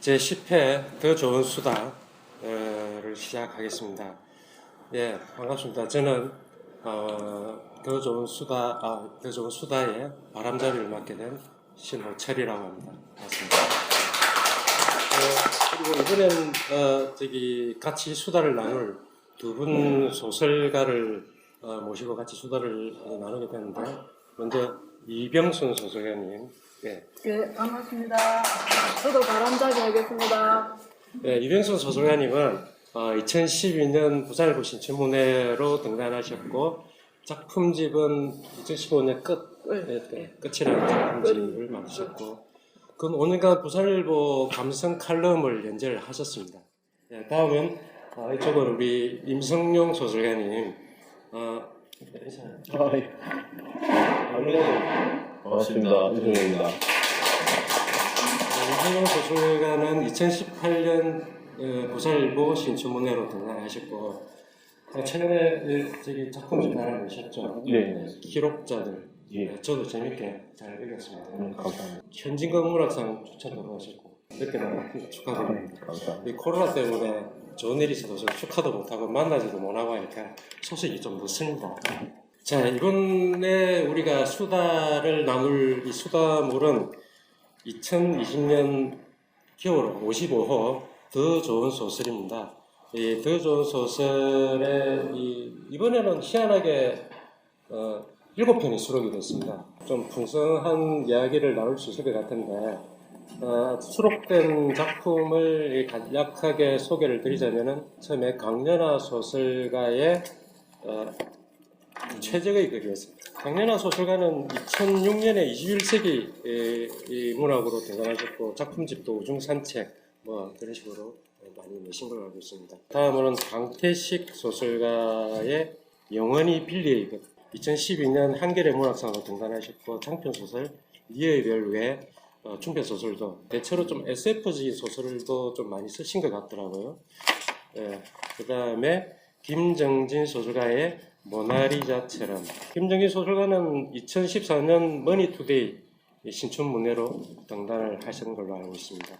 제10회 더 좋은 수다를 시작하겠습니다. 예, 반갑습니다. 저는 더 좋은 수다의 바람잡이를 맡게 된 신호철이라고 합니다. 반갑습니다. 그리고 이번엔 같이 수다를 나눌 두 분 소설가를 모시고 같이 수다를 나누게 되는데, 먼저 이병순 소설가님. 네, 반갑습니다. 저도 바람잡이 하겠습니다. 네, 이병순 소설가님은 2012년 부산일보 신춘문예로 등단하셨고, 작품집은 2015년 끝이라는 작품집을 만드셨고, 그 5년간 부산일보 감성 칼럼을 연재를 하셨습니다. 네, 다음은 이쪽은 우리 임성용 소설가님. 반갑습니다. 이승용입니다. 임성용 소설가는 2018년 부산일보 신춘문예로 등단하셨고, 최근에 작품집 하나 내셨죠? 네. 기록자들. 예. 저도 재밌게 잘 읽었습니다. 감사합니다. 현진건문학상 추천도 하셨고, 이렇게 축하드립니다. 감사합니다. 이 코로나 때문에 좋은 일이 있어서 축하도 못하고 만나지도 못하고 하니까 소식이 좀 늦습니다. 자, 이번에 우리가 수다를 나눌 이 수다물은 2020년 겨울 55호 더 좋은 소설입니다. 이 더 좋은 소설에 이번에는 희한하게 7편이 수록이 됐습니다. 좀 풍성한 이야기를 나눌 수 있을 것 같은데, 수록된 작품을 간략하게 소개를 드리자면은, 처음에 강연화 소설가의 최적의 글이었습니다. 강연화 소설가는 2006년에 21세기 문학으로 등단하셨고, 작품집도 우중산책 그런 식으로 많이 내신 걸로 알고 있습니다. 다음으로는 강태식 소설가의 영원히 빌리의 것, 2012년 한겨레 문학상으로 등단하셨고, 장편소설 니의 별 외 중편소설도 대체로 좀 SF적인 소설도 좀 많이 쓰신 것 같더라고요. 그 다음에 김정진 소설가의 모나리자처럼. 김정진 소설가는 2014년 머니투데이 신춘문예로 등단을 하신 걸로 알고 있습니다.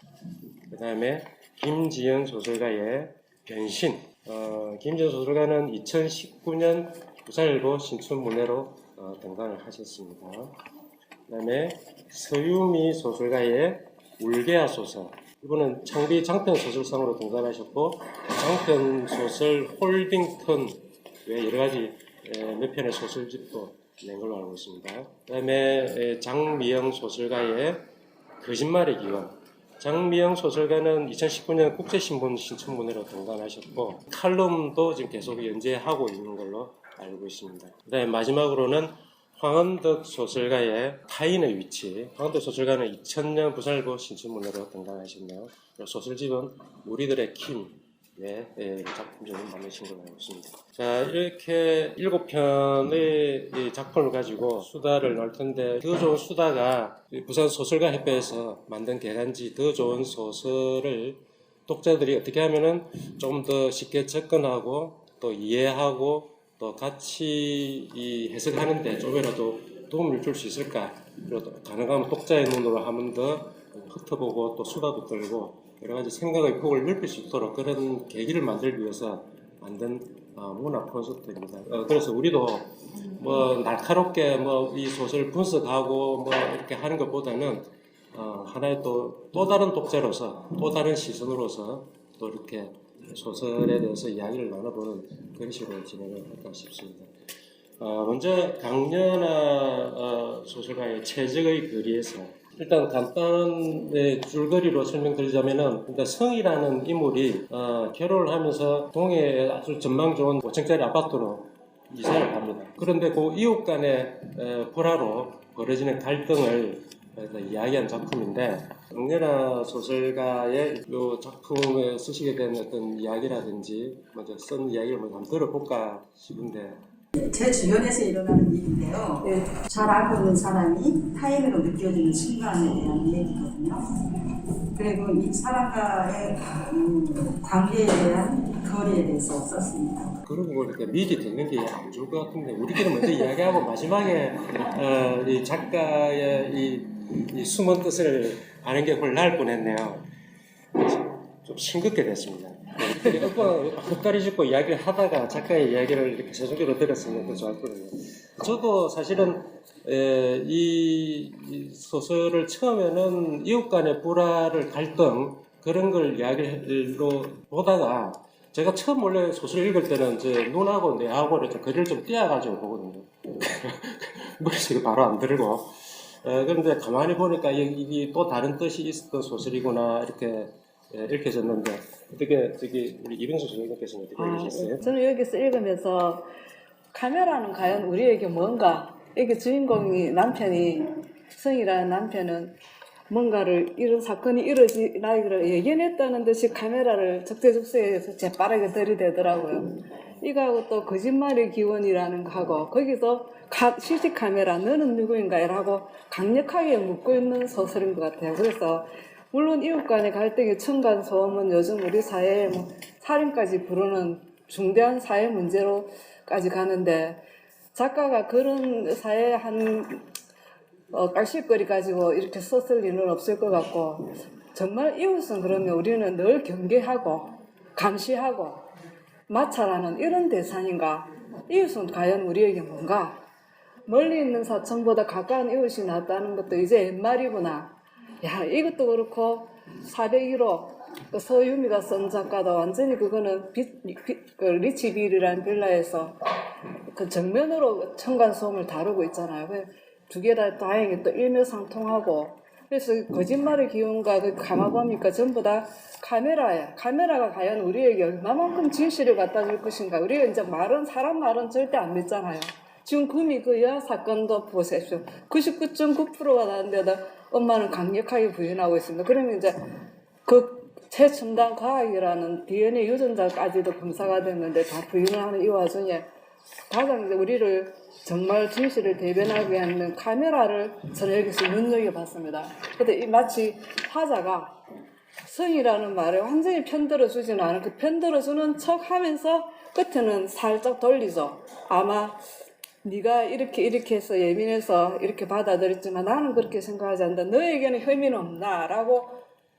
그 다음에 김지연 소설가의 변신. 김지연 소설가는 2019년 부산일보 신춘문예로 등단을 하셨습니다. 그 다음에 서유미 소설가의 울게야 소설. 이분은 창비 장편소설상으로 등단하셨고, 장편소설 홀딩턴 외 여러가지 몇 편의 소설집도 낸 걸로 알고 있습니다. 그 다음에 장미영 소설가의 거짓말의 기원. 장미영 소설가는 2019년 국제신문 신춘문예로 등단하셨고, 칼럼도 지금 계속 연재하고 있는 걸로 알고 있습니다. 그 다음에 마지막으로는 황은덕 소설가의 타인의 위치. 황은덕 소설가는 2000년 부산일보 신춘문예로 등단하셨네요. 소설집은 우리들의 킴 작품집을 만드신 걸로 알고 있습니다. 자, 이렇게 7편의 작품을 가지고 수다를 나눌 텐데, 더 좋은 수다가 부산 소설가 협회에서 만든 개간지 더 좋은 소설을 독자들이 어떻게 하면은 좀 더 쉽게 접근하고 또 이해하고 또 같이 해석하는데 좀이라도 도움을 줄 수 있을까? 그리고 가능하면 독자의 눈으로 한번 더 훑어보고 또 수다도 떨고 여러 가지 생각의 폭을 넓힐 수 있도록 그런 계기를 만들기 위해서 만든 문학 콘서트입니다. 그래서 우리도 날카롭게 이 소설 분석하고 이렇게 하는 것보다는 하나의 또 다른 독자로서 또 다른 시선으로서 또 이렇게 소설에 대해서 이야기를 나눠보는 그런 식으로 진행을 할까 싶습니다. 먼저 강연화 소설가의 최적의 거리에서 일단 간단한 줄거리로 설명드리자면은, 일단 성이라는 인물이 결혼을 하면서 동해에 아주 전망 좋은 5층짜리 아파트로 이사를 갑니다. 그런데 그 이웃 간의 불화로 벌어지는 갈등을 이야기한 작품인데, 강연화 소설가의 이 작품에 쓰시게 된 어떤 이야기라든지 먼저 쓴 이야기를 한번 들어볼까 싶은데, 제 주변에서 일어나는 일인데요. 잘 알고 있는 사람이 타인으로 느껴지는 순간에 대한 얘기거든요. 그리고 이 사람과의 관계에 대한 거리에 대해서 썼습니다. 그러고 보니까 미리 듣는 게 안 좋을 것 같은데, 우리끼리 먼저 이야기하고 마지막에 이 작가의 이 숨은 뜻을 아는 게 훨씬 나을 뻔했네요. 좀 싱겁게 됐습니다. 헛다리 짚고 이야기를 하다가 작가의 이야기를 이렇게 세속적으로 들었으면 더 좋았거든요. 저도 사실은 이 소설을 처음에는 이웃 간의 불화를 갈등 그런 걸 이야기로 보다가 제가 처음 원래 소설 읽을 때는 이제 눈하고 뇌하고 이렇게 거리를 좀 띄어가지고 보거든요. 머릿속에 바로 안 들고. 그런데 가만히 보니까 이게 또 다른 뜻이 있었던 소설이구나 이렇게 읽혀졌는데 어떻게 저기 우리 이병수 선생님께서는 어떻게 읽으셨어요? 저는 여기서 읽으면서 카메라는 과연 우리에게 뭔가 이게 주인공이 남편이 성이라는 남편은 뭔가를 이런 사건이 이루어지나기를 예견했다는 듯이 카메라를 적재적소에서 재빠르게 들이대더라고요. 이거하고 또 거짓말의 기원이라는 거하고 거기서 실시 카메라 너는 누구인가 라고 강력하게 묻고 있는 소설인 것 같아요. 그래서 물론 이웃 간의 갈등의 층간소음은 요즘 우리 사회에 뭐 살인까지 부르는 중대한 사회 문제로까지 가는데 작가가 그런 사회 한 깔실거리 가지고 이렇게 썼을 일은 없을 것 같고 정말 이웃은 그러면 우리는 늘 경계하고 감시하고 마찰하는 이런 대상인가? 이웃은 과연 우리에게 뭔가? 멀리 있는 사촌보다 가까운 이웃이 낫다는 것도 이제 옛말이구나. 야, 이것도 그렇고 401호 그 서유미가 쓴 작가도 완전히 그거는 그 리치빌이라는 빌라에서 그 정면으로 층간소음을 다루고 있잖아요. 두 개 다 다행히 또 일맥상통하고 그래서 거짓말의 기운과 그 감화범이니까 전부 다 카메라야. 카메라가 과연 우리에게 얼마만큼 진실을 갖다 줄 것인가. 우리가 이제 사람 말은 절대 안 믿잖아요. 지금 구미 그 여아 사건도 보십시오. 99.9%가 나왔는데도 엄마는 강력하게 부인하고 있습니다. 그러면 이제 그 최첨단 과학이라는 DNA 유전자까지도 검사가 됐는데 다 부인을 하는 이 와중에 가장 이제 우리를 정말 진실을 대변하게 하는 카메라를 저는 여기서 눈여겨봤습니다. 근데 마치 화자가 성이라는 말에 완전히 편들어주지는 않은 그 편들어주는 척 하면서 끝에는 살짝 돌리죠. 아마 네가 이렇게 해서 예민해서 이렇게 받아들였지만 나는 그렇게 생각하지 않는다. 너에게는 혐의는 없나? 라고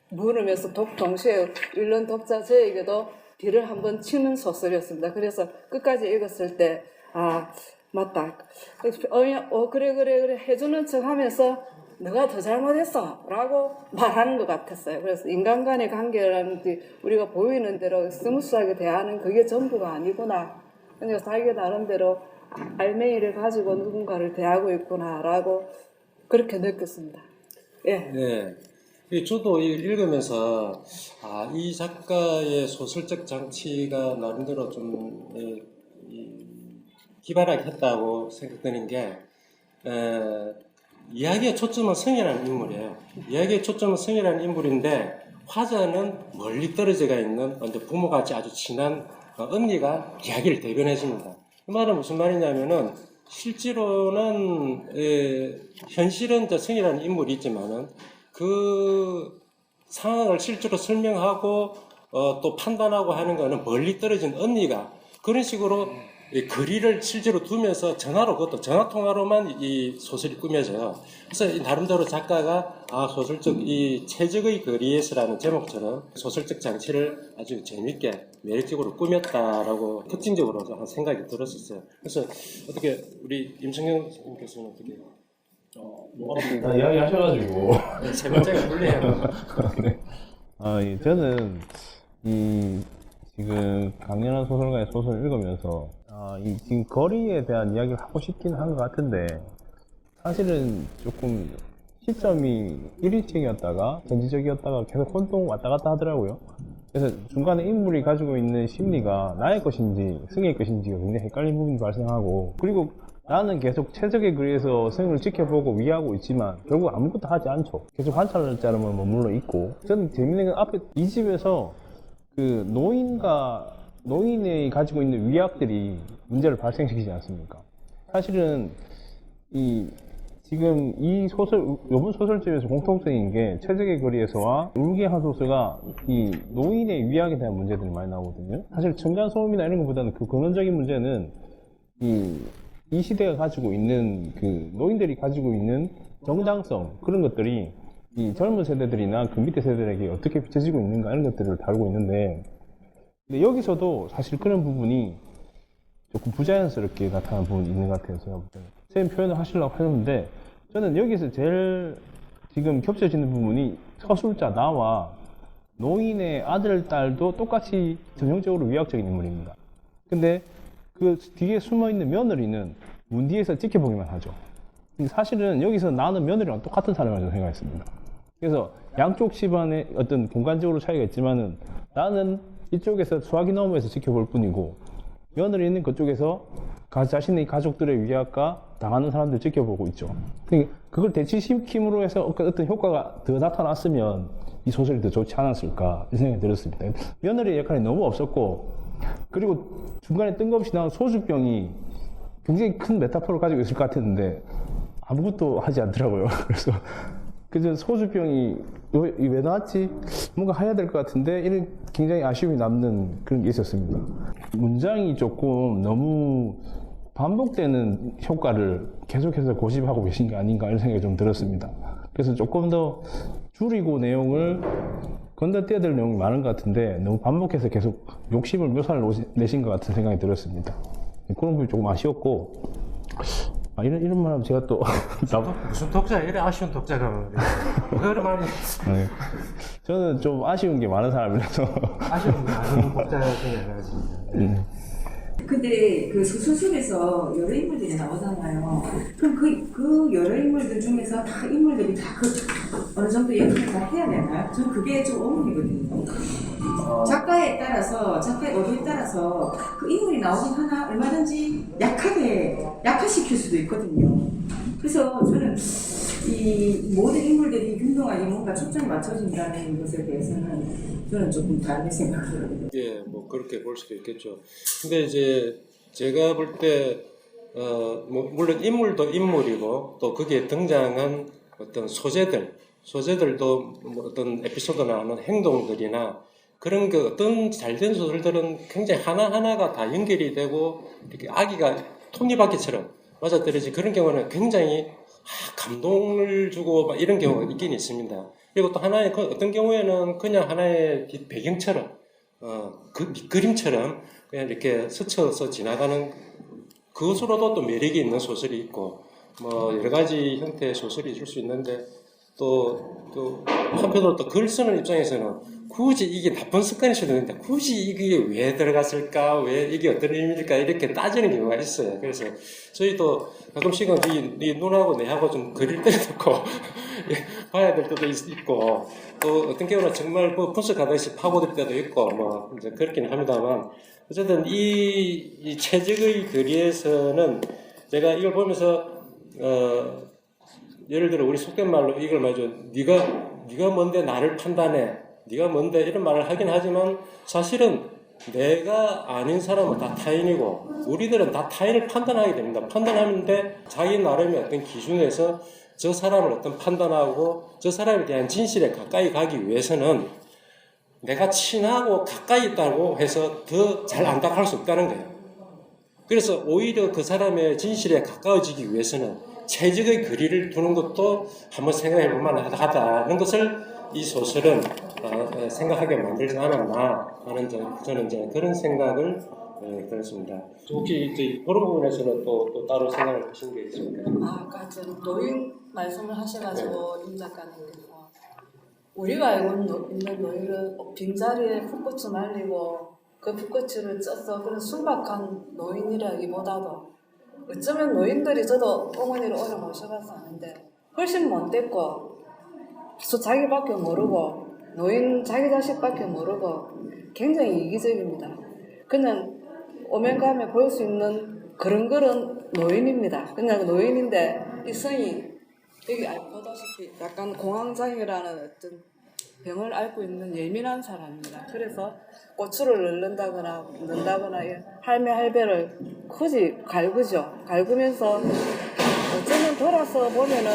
물으면서 동시에 읽는 독자 저에게도 뒤를 한번 치는 소설이었습니다. 그래서 끝까지 읽었을 때 아 맞다. 그래 해주는 척 하면서 너가 더 잘못했어 라고 말하는 것 같았어요. 그래서 인간 간의 관계라는 게 우리가 보이는 대로 스무스하게 대하는 그게 전부가 아니구나. 그러니까 자기 나름대로 알맹이를 가지고 누군가를 대하고 있구나 라고 그렇게 느꼈습니다. 예. 네. 저도 읽으면서 이 작가의 소설적 장치가 나름대로 좀 기발하게 했다고 생각되는 게 이야기의 초점은 성이라는 인물이에요. 이야기의 초점은 성이라는 인물인데 화자는 멀리 떨어져가 있는 부모같이 아주 친한 언니가 이야기를 대변해줍니다. 그 말은 무슨 말이냐면은 실제로는 현실은 성이라는 인물이 있지만은 그 상황을 실제로 설명하고 또 판단하고 하는 거는 멀리 떨어진 언니가 그런 식으로 거리를 실제로 두면서 그것도 전화통화로만 이 소설이 꾸며져요. 그래서 나름대로 작가가 소설적 이 최적의 거리에서라는 제목처럼 소설적 장치를 아주 재밌게 매력적으로 꾸몄다라고 특징적으로 한 생각이 들었었어요. 그래서 어떻게 우리 임성경 선생님께서는 어떻게 다 이야기 하셔가지고. 세 번째가 불리해요. 예, 저는 지금 강연한 소설가의 소설을 읽으면서 지금 거리에 대한 이야기를 하고 싶긴 한 것 같은데 사실은 조금 시점이 일일책이었다가 전지적이었다가 계속 혼동 왔다 갔다 하더라고요. 그래서 중간에 인물이 가지고 있는 심리가 나의 것인지 승의 것인지가 굉장히 헷갈리는 부분이 발생하고 그리고 나는 계속 최적의 거리에서 승을 지켜보고 위하고 있지만 결국 아무것도 하지 않죠. 계속 관찰할 자로만 머물러 있고 저는 재밌는 건 앞에 이 집에서 그 노인이 가지고 있는 위약들이 문제를 발생시키지 않습니까? 사실은 지금 이번 소설집에서 공통적인 게 최적의 거리에서와 울게 한 소설가 이 노인의 위약에 대한 문제들이 많이 나오거든요. 사실 층간소음이나 이런 것보다는 그 근원적인 문제는 이 시대가 가지고 있는 그 노인들이 가지고 있는 정당성 그런 것들이 이 젊은 세대들이나 그 밑에 세대들에게 어떻게 비춰지고 있는가 이런 것들을 다루고 있는데, 근데 여기서도 사실 그런 부분이 조금 부자연스럽게 나타나는 부분이 있는 것 같아요. 제가 볼 때는. 선생님 표현을 하시려고 하는데, 저는 여기서 제일 지금 겹쳐지는 부분이 서술자 나와 노인의 아들, 딸도 똑같이 전형적으로 위약적인 인물입니다. 근데 그 뒤에 숨어있는 며느리는 문 뒤에서 지켜보기만 하죠. 근데 사실은 여기서 나는 며느리랑 똑같은 사람이라고 생각했습니다. 그래서 양쪽 집안의 어떤 공간적으로 차이가 있지만은 나는 이쪽에서 수화기 너머에서 지켜볼 뿐이고 며느리는 그쪽에서 자신의 가족들의 위약과 당하는 사람들 지켜보고 있죠. 그걸 대치시킴으로 해서 어떤 효과가 더 나타났으면 이 소설이 더 좋지 않았을까 이 생각이 들었습니다. 며느리의 역할이 너무 없었고, 그리고 중간에 뜬금없이 나온 소주병이 굉장히 큰 메타포를 가지고 있을 것 같았는데 아무것도 하지 않더라고요. 그래서 소주병이 왜 나왔지? 뭔가 해야 될 것 같은데 이런 굉장히 아쉬움이 남는 그런 게 있었습니다. 문장이 조금 너무 반복되는 효과를 계속해서 고집하고 계신 게 아닌가 이런 생각이 좀 들었습니다. 그래서 조금 더 줄이고 내용을 건너뛰어야 될 내용이 많은 것 같은데 너무 반복해서 계속 욕심을 묘사를 내신 것 같은 생각이 들었습니다. 그런 부분이 조금 아쉬웠고, 이런 말 하면 제가 또 무슨 독자 이래 아쉬운 독자가 그런 말이 네. 저는 좀 아쉬운 게 많은 사람이라서 아쉬운 독자 중에 하나입니다. 근데 그 소설 속에서 여러 인물들이 나오잖아요. 그럼 그 여러 인물들 중에서 다 인물들이 다 어느 정도 역할을 다 해야 되나요? 저는 그게 좀 의문이거든요. 작가의 의도에 따라서 그 인물이 나오긴 하나 얼마든지 약화시킬 수도 있거든요. 그래서 저는 이 모든 인물들이 균등하게 뭔가 초점이 맞춰진다는 것에 대해서는 저는 조금 다르게 생각하거든요. 예, 뭐 그렇게 볼 수도 있겠죠. 근데 이제 제가 볼 때 뭐 물론 인물도 인물이고 또 거기에 등장한 어떤 소재들도 뭐 어떤 에피소드나 하는 행동들이나 그런 그 어떤 잘된 소설들은 굉장히 하나하나가 다 연결이 되고 이렇게 아기가 톱니바퀴처럼 맞아떨어지 그런 경우는 굉장히 감동을 주고 막 이런 경우가 있긴 있습니다. 그리고 또 하나의 어떤 경우에는 그냥 하나의 배경처럼 그 밑그림처럼 그냥 이렇게 스쳐서 지나가는 그것으로도 또 매력이 있는 소설이 있고 뭐 여러 가지 형태의 소설이 있을 수 있는데 또 한편으로 또 글 쓰는 입장에서는 굳이 이게 나쁜 습관일 수도 있는데 굳이 이게 왜 들어갔을까? 왜 이게 어떤 의미일까? 이렇게 따지는 경우가 있어요. 그래서 저희도 가끔씩은 이 눈하고 내하고 좀 그릴 때도 있고 봐야 될 때도 있고 또 어떤 경우는 정말 뭐 분석하듯이 파고들 때도 있고 뭐 이제 그렇긴 합니다만 어쨌든 이 최적의 거리에서는 제가 이걸 보면서 예를 들어 우리 속된 말로 이걸 말이죠. 네가 뭔데 나를 판단해. 네가 뭔데 이런 말을 하긴 하지만 사실은 내가 아닌 사람은 다 타인이고 우리들은 다 타인을 판단하게 됩니다. 판단하는데 자기 나름의 어떤 기준에서 저 사람을 어떤 판단하고 저 사람에 대한 진실에 가까이 가기 위해서는 내가 친하고 가까이 있다고 해서 더 잘 안다고 할 수 없다는 거예요. 그래서 오히려 그 사람의 진실에 가까워지기 위해서는 최적의 거리를 두는 것도 한번 생각해 볼 만하다는 것을 이 소설은 생각하게 만들지 않았나 하는 저는 이제 그런 생각을 들었습니다. 혹시 이제 그런 부분에서는 또 따로 생각을 하신 게 있습니까? 아까 저 노인 말씀을 하셔가지고 임 작가님께서 우리가 알고 있는 노인은 빈자리에 풋고추 말리고 그 풋고추를 쪄서 그런 순박한 노인이라기보다도 어쩌면 노인들이 저도 어머니를 오래 모셔봐서 아는데 훨씬 못됐고 자기밖에 모르고 노인 자기 자식밖에 모르고 굉장히 이기적입니다. 그냥 오면 가면 볼 수 있는 그런 노인입니다. 그냥 노인인데 이 성이 여기 보다시피 약간 공황장애라는 어떤 병을 앓고 있는 예민한 사람입니다. 그래서 고추를 넣는다거나 할매 할배를 굳이 갈구죠. 갈구면서 어쩌면 돌아서 보면은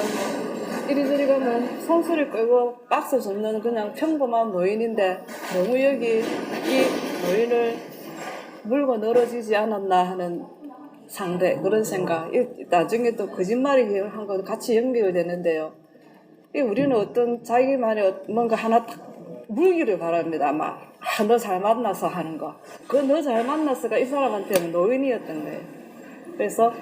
이리저리 가면 손수를 끌고 박스 줍는 그냥 평범한 노인인데 너무 여기 이 노인을 물고 늘어지지 않았나 하는 상대 그런 생각. 나중에 또 거짓말이 한 거 같이 연결되는데요. 우리는 어떤 자기만의 뭔가 하나 딱 물기를 바랍니다. 아마 너 잘 만나서 하는 거. 그 너 잘 만나서가 이 사람한테는 노인이었던 거예요. 그래서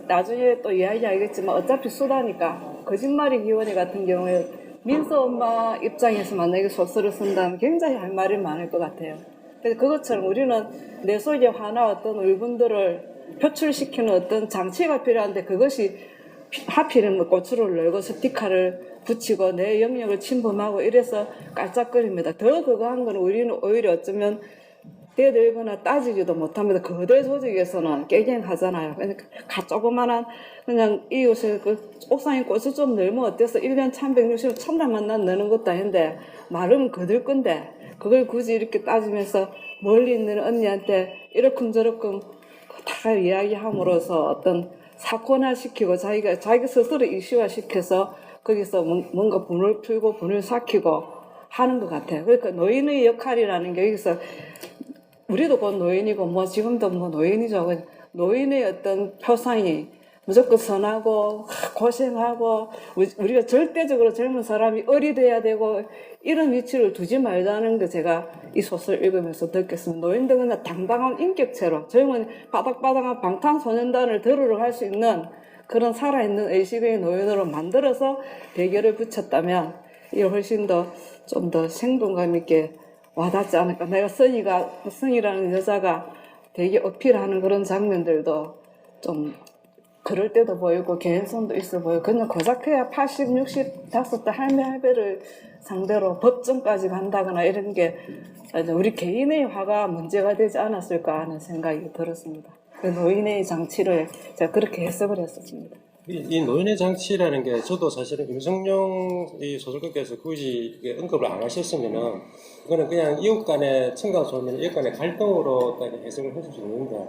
나중에 또 이야기하겠지만 어차피 수다니까 거짓말이 기원이 같은 경우에 민서 엄마 입장에서 만약에 소설을 쓴다면 굉장히 할 말이 많을 것 같아요. 그래서 그것처럼 우리는 내 속에 화나 어떤 울분들을 표출시키는 어떤 장치가 필요한데 그것이 하필이면 고추를 널고 스티커를 붙이고 내 영역을 침범하고 이래서 깔짝거립니다. 더 그거 한 거는 우리는 오히려 어쩌면 대들거나 따지지도 못합니다. 거대 조직에서는 깨갱하잖아요. 그러니까 조그만한 그냥 이웃에 그 옥상에 꽃을 좀 넣으면 어때서 1년 1160일 천달만 난 넣는 것도 아닌데 말은 거들 건데 그걸 굳이 이렇게 따지면서 멀리 있는 언니한테 이러쿵저러쿵 다 이야기함으로써 어떤 사건화시키고 자기 스스로 이슈화시켜서 거기서 뭔가 분을 풀고 분을 삭히고 하는 것 같아요. 그러니까 노인의 역할이라는 게 여기서 우리도 곧 노인이고 뭐 지금도 뭐 노인이죠. 노인의 어떤 표상이 무조건 선하고 고생하고 우리가 절대적으로 젊은 사람이 어리돼야 되고 이런 위치를 두지 말자는 게 제가 이 소설 읽으면서 느꼈습니다. 노인들은 그냥 당당한 인격체로 젊은 바닥바닥한 방탄소년단을 드러를 할 수 있는 그런 살아있는 의식의 노인으로 만들어서 대결을 붙였다면 이게 훨씬 더 좀 더 생동감 있게 와닿지 않을까. 내가 성이라는 여자가 되게 어필하는 그런 장면들도 좀 그럴 때도 보이고 개연성도 있어 보이고 그냥 고작해야 80, 60 다섯 대 할배를 상대로 법정까지 간다거나 이런 게 우리 개인의 화가 문제가 되지 않았을까 하는 생각이 들었습니다. 그 노인의 장치를 제가 그렇게 해석을 했었습니다. 이 노인의 장치라는 게 저도 사실은 임성용 이 소설가께서 굳이 언급을 안 하셨으면은 그거는 그냥 이웃 간의 층간소음, 이웃 간의 갈등으로 딱 해석을 해줄 수 있는데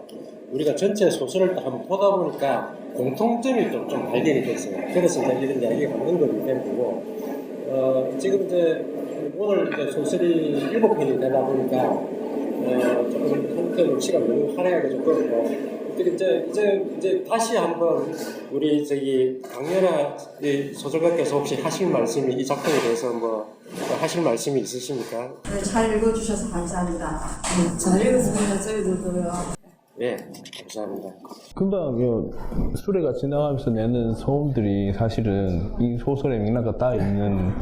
우리가 전체 소설을 딱 한번 보다 보니까 공통점이 좀 발견이 됐어요. 그래서 이제 이런 이야기가 언급이 된 거고 지금 이제 오늘 이제 소설이 7편이 되다 보니까 조금 한편으로 시간 너무 할애하게 좀 그렇고 이제 다시 한번 우리 강연아 소설가께서 혹시 하실 말씀이 이 작품에 대해서 뭐 하실 말씀이 있으십니까? 네, 잘 읽어주셔서 감사합니다. 잘 읽었습니다. 저희들도요. 네, 감사합니다. 금방 수레가 지나가면서 내는 소음들이 사실은 이 소설의 맥락과 따 있는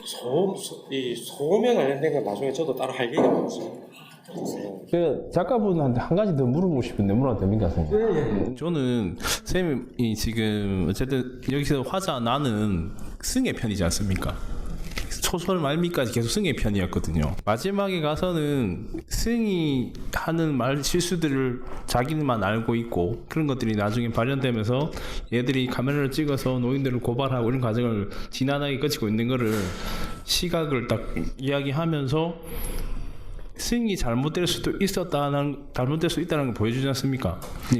소음에 관련된 건 나중에 저도 따로 할 얘기가 많습니다. 그 작가분한테 한 가지 더 물어보고 싶은데 물어봐도 됩니까, 선생님? 저는 쌤이 지금 어쨌든 여기서 화자 나는 승의 편이지 않습니까? 소설 말미까지 계속 승의 편이었거든요. 마지막에 가서는 승이 하는 말 실수들을 자기만 알고 있고 그런 것들이 나중에 발현되면서 얘들이 카메라를 찍어서 노인들을 고발하고 이런 과정을 지난하게 거치고 있는 거를 시각을 딱 이야기하면서 승이 잘못될 수도 잘못될 수 있다는 걸 보여주지 않습니까?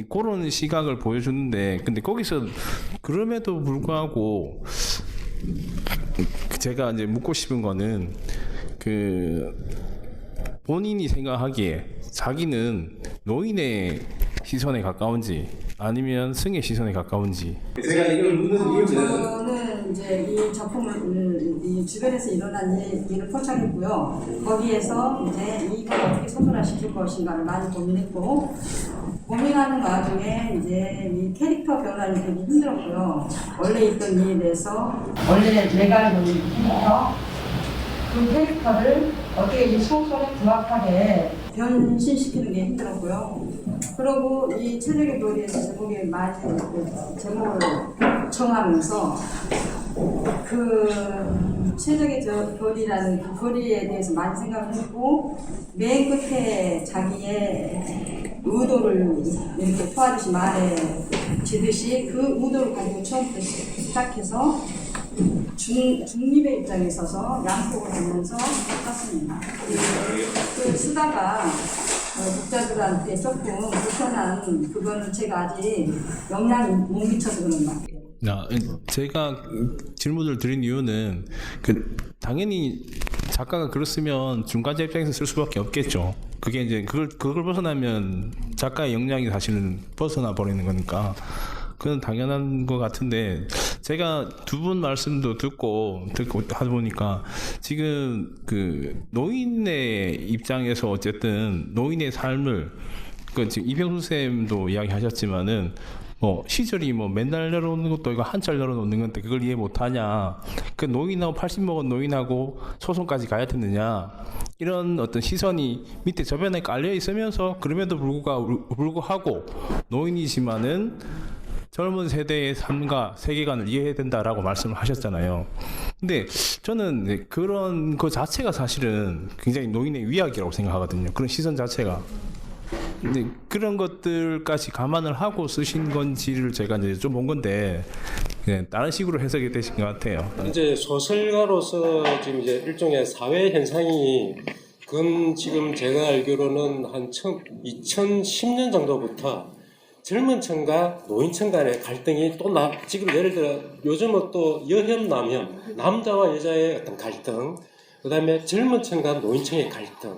그런 시각을 보여주는데 근데 거기서 그럼에도 불구하고 제가 이제 묻고 싶은 거는 본인이 생각하기에 자기는 노인의 시선에 가까운지 아니면 승의 시선에 가까운지 제가 이걸 묻는 이유는 저는 이제 이 작품을 이 주변에서 일어난 일을 포착했고요. 거기에서 이제 이걸 어떻게 소설화시킬 것인가를 많이 고민했고 고민하는 와중에 이제 이 캐릭터 변화는 되게 힘들었고요. 원래 있던 일에 대해서 원래 내가 알고 있는 캐릭터 그 캐릭터를 어떻게 이 소설에 부합하게 변신시키는 게 힘들었고요. 그리고 이 체력의 도리에서 제목에 많이 제목을 정하면서 그 체력의 도리라는 그 도리에 대해서 많이 생각을 했고 맨 끝에 자기의 의도를 이렇게 토하듯이 말해지듯이 그 의도를 가지고 처음부터 시작해서 중립의 입장에 있어서 양폭을 하면서 썼습니다. 그 쓰다가 독자들한테 조금 불편한 그거는 제가 아직 영향이 못 미쳐서 그런 것 같아요. 제가 질문을 드린 이유는 당연히 작가가 글을 쓰면 중간자 입장에서 쓸 수밖에 없겠죠. 그게 이제 그걸 벗어나면 작가의 역량이 사실은 벗어나 버리는 거니까 그건 당연한 것 같은데 제가 두 분 말씀도 듣고 하다 보니까 지금 그 노인의 입장에서 어쨌든 노인의 삶을 그 지금 이병수 쌤도 이야기하셨지만은 시절이 맨날 열어놓는 것도 이거 한철 열어놓는 건데 그걸 이해 못하냐, 그 노인하고 80 먹은 노인하고 소송까지 가야 되느냐, 이런 어떤 시선이 밑에 저변에 깔려 있으면서 그럼에도 불구하고 노인이지만은 젊은 세대의 삶과 세계관을 이해해야 된다라고 말씀을 하셨잖아요. 근데 저는 그런 그 자체가 사실은 굉장히 노인의 위약이라고 생각하거든요. 그런 시선 자체가. 근데 그런 것들까지 감안을 하고 쓰신 건지를 제가 이제 좀 본 건데 다른 식으로 해석이 되신 것 같아요. 이제 소설가로서 지금 이제 일종의 사회 현상이 지금 제가 알기로는 한 2010년 정도부터 젊은 층과 노인 층 간의 갈등이 또 지금 예를 들어 요즘은 또 여혐 남혐, 남자와 여자의 어떤 갈등, 그다음에 젊은 층과 노인 층의 갈등,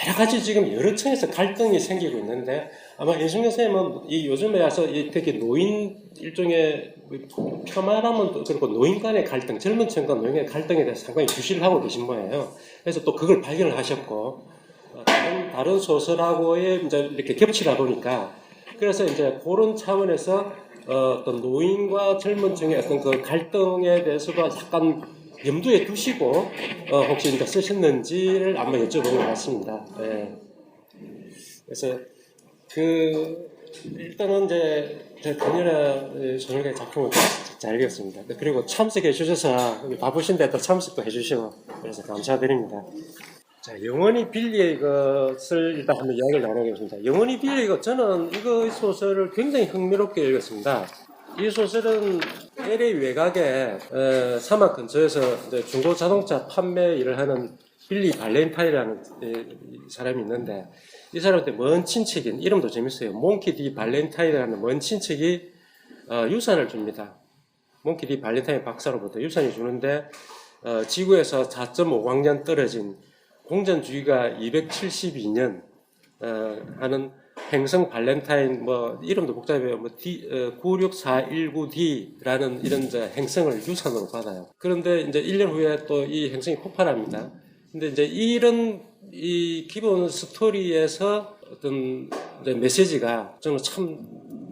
여러 가지 지금 여러 층에서 갈등이 생기고 있는데 아마 인승현 선생님은 이 요즘에 와서 특히 노인 일종의 폄하라면 그리고 노인 간의 갈등, 젊은 층과 노인의 갈등에 대해서 상당히 주시를 하고 계신 거예요. 그래서 또 그걸 발견을 하셨고 다른 소설하고의 이제 이렇게 겹치다 보니까 그래서 이제 그런 차원에서 어떤 노인과 젊은 층의 어떤 그 갈등에 대해서도 약간 염두에 두시고 혹시 이제 쓰셨는지를 아마 여쭤본 것 같습니다. 네. 그래서 일단은 이제 강연아 소설가의 작품을 잘 읽었습니다. 그리고 참석해 주셔서 바쁘신데 또 참석도 해주시고 그래서 감사드립니다. 자, 영원히 빌리의 것을 일단 한번 이야기를 나누겠습니다. 영원히 빌리의 것, 저는 이거 소설을 굉장히 흥미롭게 읽었습니다. 이 소설은 LA 외곽에 사막 근처에서 이제 중고 자동차 판매 일을 하는 빌리 발렌타인이라는 사람이 있는데 이 사람한테 먼 친척인, 이름도 재밌어요. 몽키 디 발렌타인이라는 먼 친척이 유산을 줍니다. 몽키 디 발렌타인 박사로부터 유산을 주는데 지구에서 4.5광년 떨어진 공전주기가 272년 하는 행성 발렌타인, 이름도 복잡해요. 96419D라는 이런 행성을 유산으로 받아요. 그런데 이제 1년 후에 또 이 행성이 폭발합니다. 근데 이제 이 기본 스토리에서 어떤 이제 메시지가 저는 참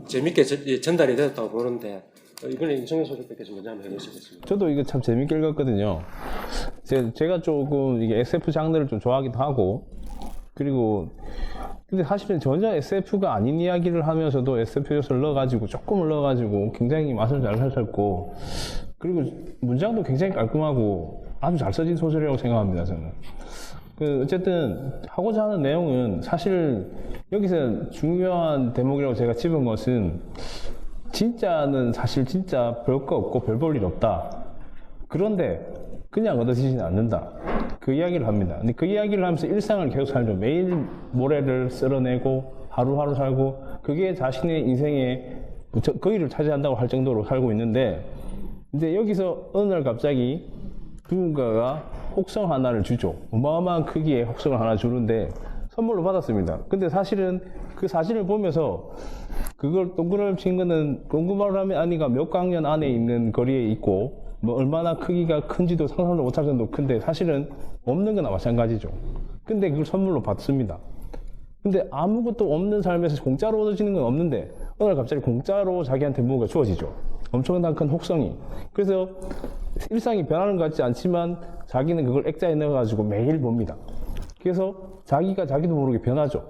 재밌게 전달이 되었다고 보는데, 이번에 임성현 소설가께서 먼저 한번 해주시겠습니다. 저도 이거 참 재밌게 읽었거든요. 제가 조금 이게 SF 장르를 좀 좋아하기도 하고, 그리고 근데 사실은 전혀 SF가 아닌 이야기를 하면서도 SF 요소를 넣어가지고 조금을 넣어가지고 굉장히 맛을 잘 살렸고, 그리고 문장도 굉장히 깔끔하고 아주 잘 써진 소설이라고 생각합니다. 저는 어쨌든 하고자 하는 내용은 사실 여기서 중요한 대목이라고 제가 집은 것은 진짜는 사실 진짜 별 거 없고 별 볼 일 없다. 그런데 그냥 얻어지지는 않는다. 그 이야기를 합니다. 근데 그 이야기를 하면서 일상을 계속 살죠. 매일 모래를 쓸어내고 하루하루 살고 그게 자신의 인생의 거의를 차지한다고 할 정도로 살고 있는데, 이제 여기서 어느 날 갑자기 누군가가 혹성 하나를 주죠. 어마어마한 크기의 혹성을 하나 주는데 선물로 받았습니다. 근데 사실은 그 사진을 보면서 그걸 동그라미 친 거는 동그라미 안이가 몇 광년 안에 있는 거리에 있고 얼마나 크기가 큰지도 상상도 못할 정도로 큰데 사실은 없는 거나 마찬가지죠. 근데 그걸 선물로 받습니다. 근데 아무것도 없는 삶에서 공짜로 얻어지는 건 없는데 어느 날 갑자기 공짜로 자기한테 뭔가 주어지죠. 엄청난 큰 혹성이. 그래서 일상이 변하는 것 같지 않지만 자기는 그걸 액자에 넣어가지고 매일 봅니다. 그래서 자기가 자기도 모르게 변하죠.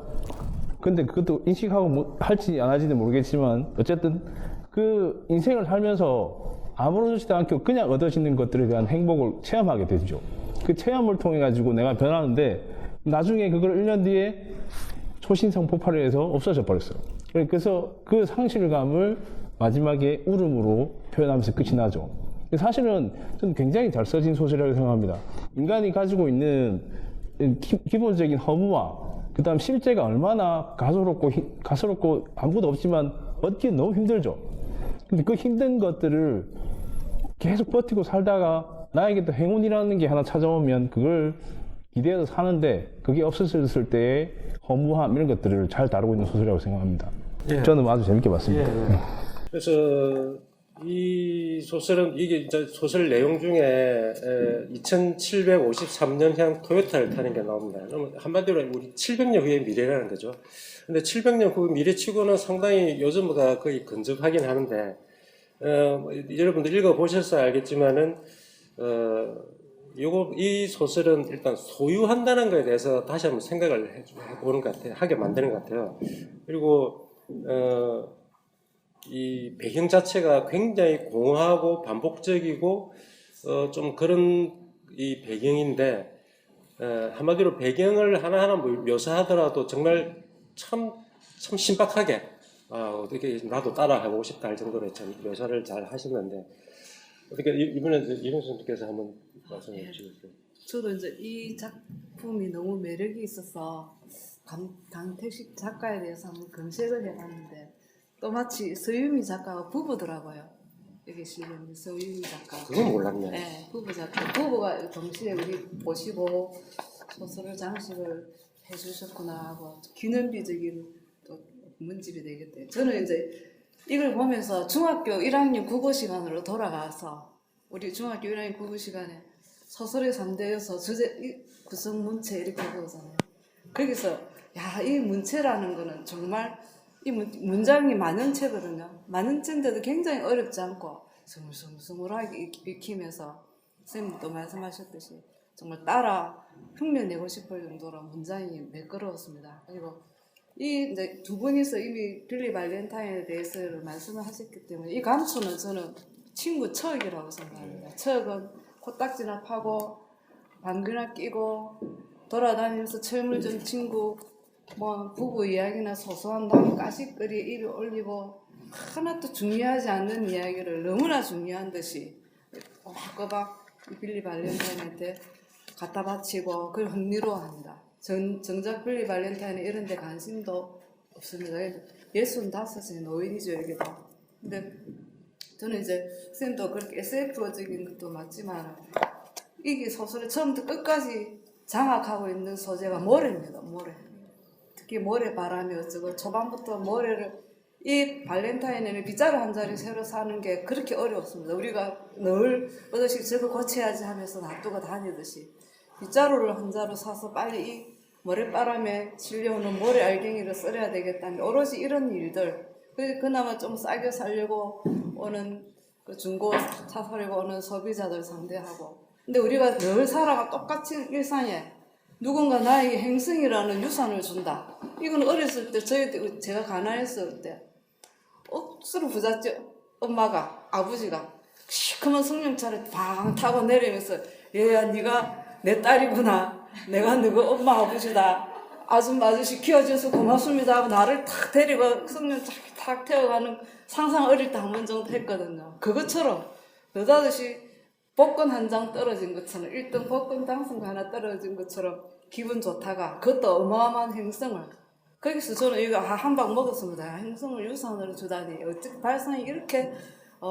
근데 그것도 인식하고 할지 안 할지는 모르겠지만 어쨌든 그 인생을 살면서 아무렇지도 않게 그냥 얻어지는 것들에 대한 행복을 체험하게 되죠. 그 체험을 통해 가지고 내가 변하는데 나중에 그걸 1년 뒤에 초신성 폭발을 해서 없어져 버렸어요. 그래서 그 상실감을 마지막에 울음으로 표현하면서 끝이 나죠. 사실은 저는 굉장히 잘 써진 소설이라고 생각합니다. 인간이 가지고 있는 기본적인 허무와 그 다음 실제가 얼마나 가소롭고 아무것도 없지만 얻기 너무 힘들죠. 근데 그 힘든 것들을 계속 버티고 살다가 나에게 또 행운이라는 게 하나 찾아오면 그걸 기대해서 사는데 그게 없었을 때의 허무함 이런 것들을 잘 다루고 있는 소설이라고 생각합니다. 예. 저는 아주 재밌게 봤습니다. 예. 그래서 이 소설은 이게 이제 소설 내용 중에 2753년형 토요타를 타는 게 나옵니다. 그러면 한마디로 우리 700년 후의 미래라는 거죠. 근데 700년 후 미래치고는 상당히 요즘보다 거의 근접하긴 하는데 여러분들 읽어보셔서 알겠지만은 이 소설은 일단 소유한다는 것에 대해서 다시 한번 생각을 해보는 것 같아요. 하게 만드는 것 같아요. 그리고 이 배경 자체가 굉장히 공허하고 반복적이고 좀 그런 이 배경인데 한마디로 배경을 하나하나 묘사하더라도 정말 참 신박하게 어떻게 나도 따라 해보고 싶다 할 정도로 참 묘사를 잘 하셨는데 어떻게 이번에 이명수 선생님께서 한번 말씀해 주시겠어요? 저도 이제 이 작품이 너무 매력이 있어서 강택식 작가에 대해서 한번 검색을 해봤는데 또 마치 서유미 작가가 부부더라고요. 여기 실린 서유미 작가. 그건 몰랐네. 네, 부부 작가. 부부가 동시에 우리 보시고 소설을 장식을 해주셨구나 하고 기념비적인 또 문집이 되겠대요. 저는 이제 이걸 보면서 중학교 1학년 국어 시간으로 돌아가서 우리 중학교 1학년 국어 시간에 소설의 3대여서 주제 구성 문체 이렇게 배우잖아요. 거기서 야, 이 문체라는 거는 정말 이 문장이 만연체거든요. 만연체인데도 굉장히 어렵지 않고 스물스물하게 익히면서 선생님도 말씀하셨듯이 정말 따라 흉내내고 싶을 정도로 문장이 매끄러웠습니다. 그리고 이 이제 두 분이서 이미 빌리 발렌타인에 대해서 말씀을 하셨기 때문에 이 감초는 저는 친구 척이라고 생각합니다. 척은 코딱지나 파고 방귀나 끼고 돌아다니면서 철물 전 친구 뭐 부부 이야기나 소소한 다음에 까짓거리에 입을 올리고 하나도 중요하지 않는 이야기를 너무나 중요한 듯이 꼬박꼬박 빌리 발렌타인한테 갖다 바치고 그걸 흥미로워합니다. 정작 빌리 발렌타인은 이런 데 관심도 없습니다. 65의 노인이죠, 여기도. 근데 저는 이제 선생님도 그렇게 SF적인 것도 맞지만 이게 소설의 처음부터 끝까지 장악하고 있는 소재가 모래입니다. 모래. 특히 모래바람이 어쩌고 초반부터 모래를 이 발렌타인에는 빗자루 한 자리 새로 사는 게 그렇게 어려웠습니다. 우리가 늘 어저씨 저거 고쳐야지 하면서 놔두고 다니듯이 빗자루를 한 자루 사서 빨리 이 모래바람에 실려오는 모래 알갱이를 썰어야 되겠다는 오로지 이런 일들. 그래서 그나마 좀 싸게 살려고 오는 그 중고 차 사려고 오는 소비자들 상대하고. 근데 우리가 늘 살아가 똑같이 일상에 누군가 나에게 행성이라는 유산을 준다. 이건 어렸을 때 제가 가난했을 때 억수로 부잣집 엄마가 아버지가 시커먼 승용차를 방 타고 내리면서 얘야 네가 내 딸이구나. 내가 너가 엄마 아버지다. 아줌마아저씨 키워줘서 고맙습니다 하고 나를 탁 데리고 승용차 탁 태워가는 상상 어릴 때 한 번 정도 했거든요. 그것처럼 여자듯이 복권 한 장 떨어진 것처럼 1등 복권 당선가 하나 떨어진 것처럼 기분 좋다가 그것도 어마어마한 행성을 거기서 저는 이거 한 방 먹었습니다. 행성을 유산으로 주다니 어떻게 발상이 이렇게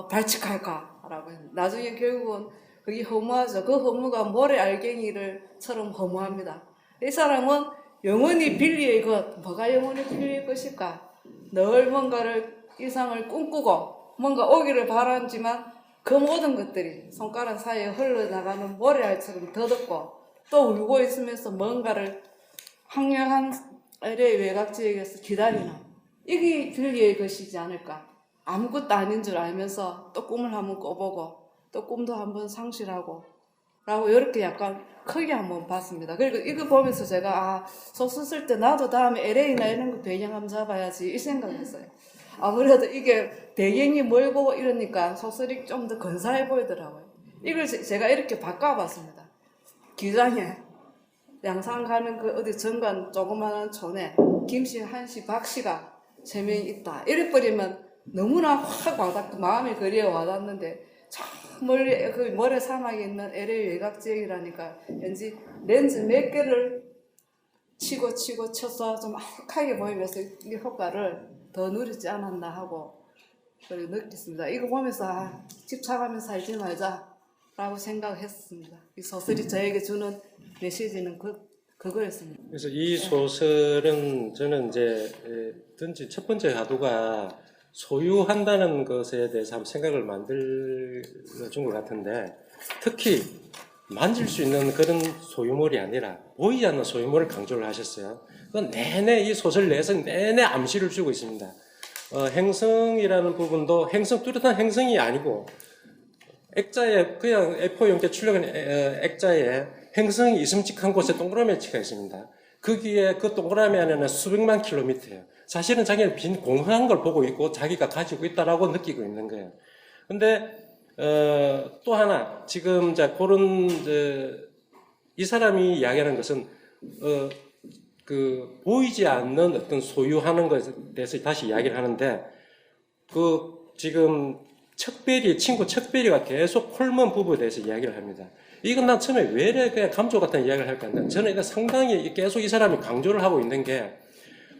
발칙할까라고 했는데 나중에 결국은 그게 허무하죠. 그 허무가 모래 알갱이를처럼 허무합니다. 이 사람은 영원히 빌리의 것, 뭐가 영원히 빌리의 것일까? 늘 뭔가를 이상을 꿈꾸고 뭔가 오기를 바라지만 그 모든 것들이 손가락 사이에 흘러나가는 모래알처럼 더덥고 또 울고 있으면서 뭔가를 황량한 LA 외곽 지역에서 기다리는 이게 빌리의 것이지 않을까. 아무것도 아닌 줄 알면서 또 꿈을 한번 꿔보고 또 꿈도 한번 상실하고 라고 이렇게 약간 크게 한번 봤습니다. 그리고 이거 보면서 제가 소설 쓸 때 나도 다음에 LA나 이런 거 배경 한번 잡아야지 이 생각을 했어요. 아무래도 이게 배경이 멀고 이러니까 소설이 좀 더 근사해 보이더라고요. 이걸 제가 이렇게 바꿔봤습니다. 기장에 양산 가는 그 어디 정관 조그마한 촌에 김씨, 한씨, 박씨가 3명이 있다. 이래 버리면 너무나 확 와닿고 마음의 거리에 와닿는데 저 멀리 그 모래 사막에 있는 LA 외곽 지역이라니까 왠지 렌즈 몇 개를 치고 쳐서 좀 아늑하게 보이면서 이 효과를 더 누리지 않았나 하고 느꼈습니다. 이거 보면서 집착하면서 살지 말자라고 생각했습니다. 이 소설이 저에게 주는 메시지는 그거였습니다. 그래서 이 소설은 저는 이제 든지 첫 번째 가도가 소유한다는 것에 대해서 한번 생각을 만들어준 것 같은데, 특히 만질 수 있는 그런 소유물이 아니라 보이지 않는 소유물을 강조를 하셨어요. 그건 내내 이 소설 내에서 내내 암시를 주고 있습니다. 행성이라는 부분도 뚜렷한 행성이 아니고 액자에 그냥 A4 용지에 출력한 액자에 행성이 있음직한 곳에 동그라미 치가 있습니다. 거기에 그 동그라미 안에는 수백만 킬로미터예요. 사실은 자기는 빈 공허한 걸 보고 있고 자기가 가지고 있다라고 느끼고 있는 거예요. 근데 또 하나 지금 그런 이 사람이 이야기하는 것은 그 보이지 않는 어떤 소유하는 것에 대해서 다시 이야기를 하는데, 그 지금 친구 척별이가 계속 콜먼 부부에 대해서 이야기를 합니다. 이건 난 처음에 왜 이래 그냥 감쪽 같은 이야기를 할까 했는데, 저는 이거 상당히 계속 이 사람이 강조를 하고 있는 게,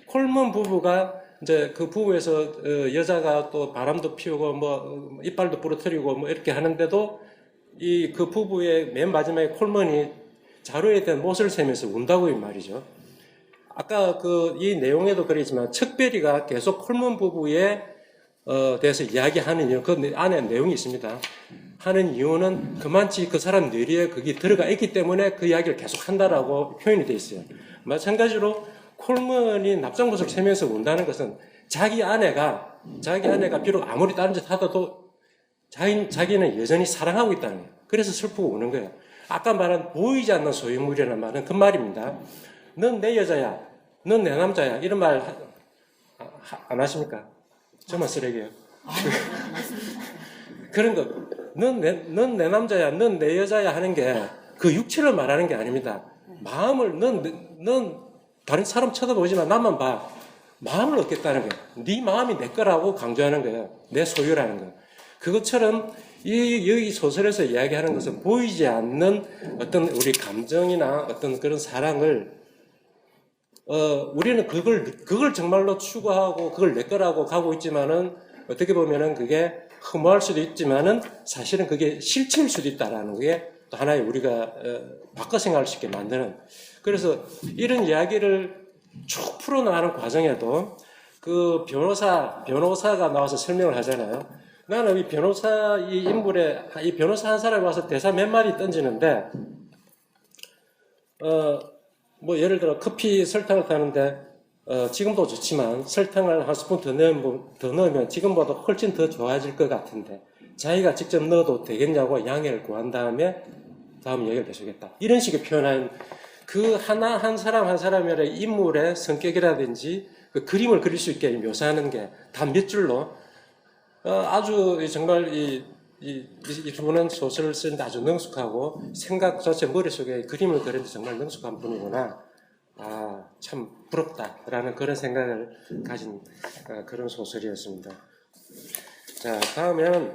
콜먼 부부가 이제 그 부부에서 여자가 또 바람도 피우고 뭐 이빨도 부러뜨리고 뭐 이렇게 하는데도 그 부부의 맨 마지막에 콜먼이 자루에 대한 못을 세면서 운다고 이 말이죠. 아까 이 내용에도 그러지만 척별이가 계속 콜먼 부부에 대해서 이야기하는 이유, 그 안에 내용이 있습니다. 하는 이유는 그만치 그 사람 뇌리에 거기 들어가 있기 때문에 그 이야기를 계속 한다라고 표현이 되어 있어요. 마찬가지로 콜먼이 납작못을 세면서 운다는 것은 자기 아내가 비록 아무리 다른 짓 하더라도 자기는 여전히 사랑하고 있다는 거예요. 그래서 슬프고 우는 거예요. 아까 말한 보이지 않는 소유물이라는 말은 그 말입니다. 넌 내 여자야, 넌 내 남자야, 이런 말 안 하십니까? 저만 쓰레기예요. 그런 거, 넌 내 남자야, 넌 내 여자야 하는 게 그 육체를 말하는 게 아닙니다. 마음을, 넌 다른 사람 쳐다보지만 나만 봐. 마음을 얻겠다는 거예요. 네 마음이 내 거라고 강조하는 거예요. 내 소유라는 거예요. 그것처럼 여기 소설에서 이야기하는 것은 보이지 않는 어떤 우리 감정이나 어떤 그런 사랑을 우리는 그걸 정말로 추구하고 그걸 내 거라고 가고 있지만은 어떻게 보면은 그게 흠모할 수도 있지만은 사실은 그게 실체일 수도 있다라는 게 또 하나의 우리가 바꿔 생각할 수 있게 만드는. 그래서 이런 이야기를 쭉 풀어나가는 과정에도 그 변호사가 나와서 설명을 하잖아요. 나는 이 변호사 이 변호사 한 사람이 와서 대사 몇 마디 던지는데 뭐 예를 들어 커피 설탕을 타는데 지금도 좋지만 설탕을 한 스푼 더 넣으면 지금보다 훨씬 더 좋아질 것 같은데 자기가 직접 넣어도 되겠냐고 양해를 구한 다음에 다음 얘기를 계속했다. 이런 식의 표현한 그 한 사람 한 사람의 인물의 성격이라든지 그 그림을 그릴 수 있게 묘사하는 게 단 몇 줄로 아주 정말 이 분은 소설을 쓰는데 아주 능숙하고 생각 자체 머릿속에 그림을 그리는데 정말 능숙한 분이구나. 아, 참 부럽다라는 그런 생각을 가진 그런 소설이었습니다. 자, 다음은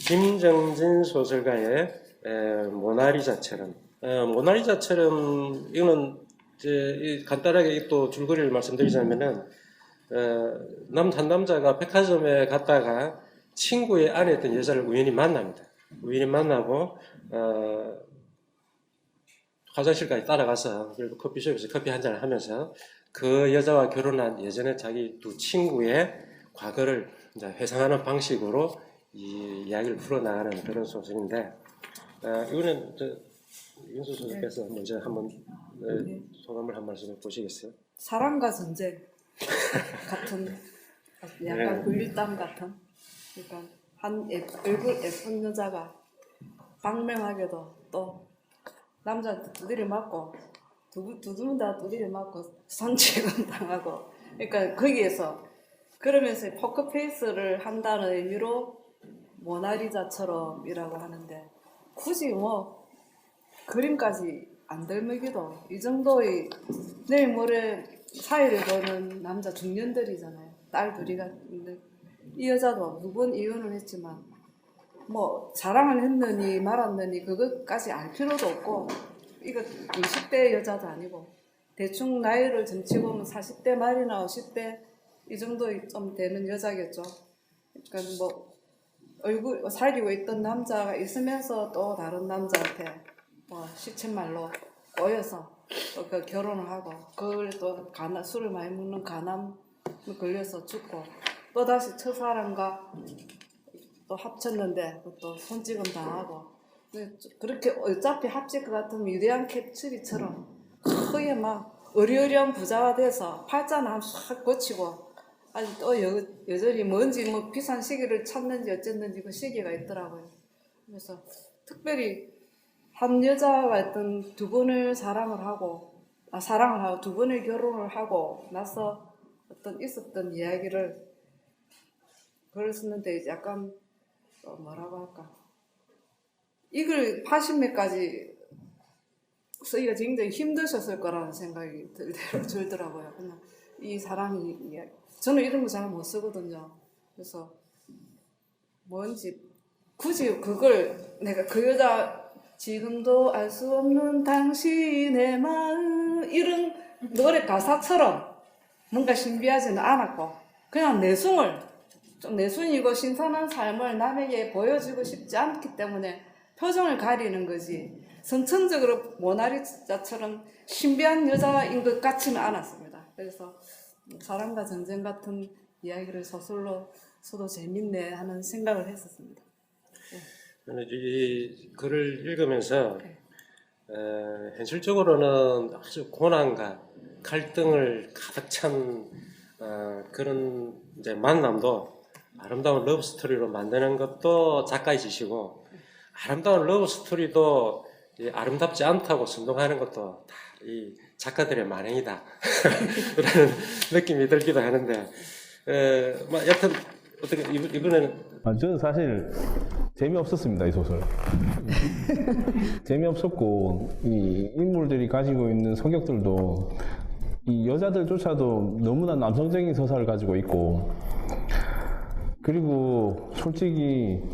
김정진 소설가의 모나리자처럼. 모나리자처럼 이거는 이제 간단하게 또 줄거리를 말씀드리자면은 한 남자가 백화점에 갔다가 친구의 안에 있던 여자를 우연히 만납니다. 우연히 만나고 화장실까지 따라가서 그리고 커피숍에서 커피 한잔을 하면서 그 여자와 결혼한 예전에 자기 두 친구의 과거를 이제 회상하는 방식으로 이 이야기를 풀어나가는 그런 소설인데 이거는 윤수 소설께서 먼저 한번 소감을 한 말씀 해보시겠어요? 사랑과 전쟁 같은 약간 네. 굴릴담 같은, 그러니까 얼굴 예쁜 여자가 방명하게도 또 남자 두드려 맞고 두 분 다 두드려 맞고 선취금 당하고, 그러니까 거기에서 그러면서 포커페이스를 한다는 의미로 모나리자처럼이라고 하는데, 굳이 뭐 그림까지 안 닮기도 이 정도의 내일 모레 사회를 보는 남자 중년들이잖아요. 딸 둘이가 있는데 이 여자도 두 번 이혼을 했지만 뭐 자랑을 했느니 말았느니 그것까지 알 필요도 없고, 이거 20대 여자도 아니고 대충 나이를 점치고는 40대 말이나 50대 이 정도 좀 되는 여자겠죠. 그러니까 뭐 얼굴 사귀고 있던 남자가 있으면서 또 다른 남자한테 뭐 시쳇말로 꼬여서 또 그 결혼을 하고, 그걸 또 술을 많이 먹는 간암 걸려서 죽고, 또다시 첫사랑과 또 합쳤는데 또 손찌검 당하고 그렇게 어차피 합칠 것 같으면 위대한 캡츠비처럼 크게 막 어리어리한 부자가 돼서 팔자는 한싹 고치고 아니 또 여전히 뭔지 뭐 비싼 시계를 찾는지 어쨌는지 그 시기가 있더라고요. 그래서 특별히 한 여자가 있던 두 번을 사랑을 하고 두 번을 결혼을 하고 나서 어떤 있었던 이야기를 글을 썼는데 이제 약간 뭐라고 할까 이걸 80매까지 쓰기가 굉장히 힘드셨을 거라는 생각이 들더라고요. 그냥 이 사랑이 저는 이런 거 잘 못 쓰거든요. 그래서 뭔지 굳이 그걸 내가 그 여자 지금도 알 수 없는 당신의 마음 이런 노래 가사처럼 뭔가 신비하지는 않았고 그냥 좀 내숭이고 신선한 삶을 남에게 보여주고 싶지 않기 때문에 표정을 가리는 거지 선천적으로 모나리자처럼 신비한 여자인 것 같지는 않았습니다. 그래서 사랑과 전쟁 같은 이야기를 소설로 써도 재밌네 하는 생각을 했었습니다. 저는 이 글을 읽으면서 현실적으로는 아주 고난과 갈등을 가득 찬 그런 이제 만남도 아름다운 러브 스토리로 만드는 것도 작가의 지시고 아름다운 러브 스토리도 아름답지 않다고 선동하는 것도 다 이 작가들의 만행이다 라는 느낌이 들기도 하는데 여튼 어떻게 이번에는 저는 사실 재미없었습니다, 이 소설. 재미없었고 이 인물들이 가지고 있는 성격들도 이 여자들조차도 너무나 남성적인 서사를 가지고 있고 그리고 솔직히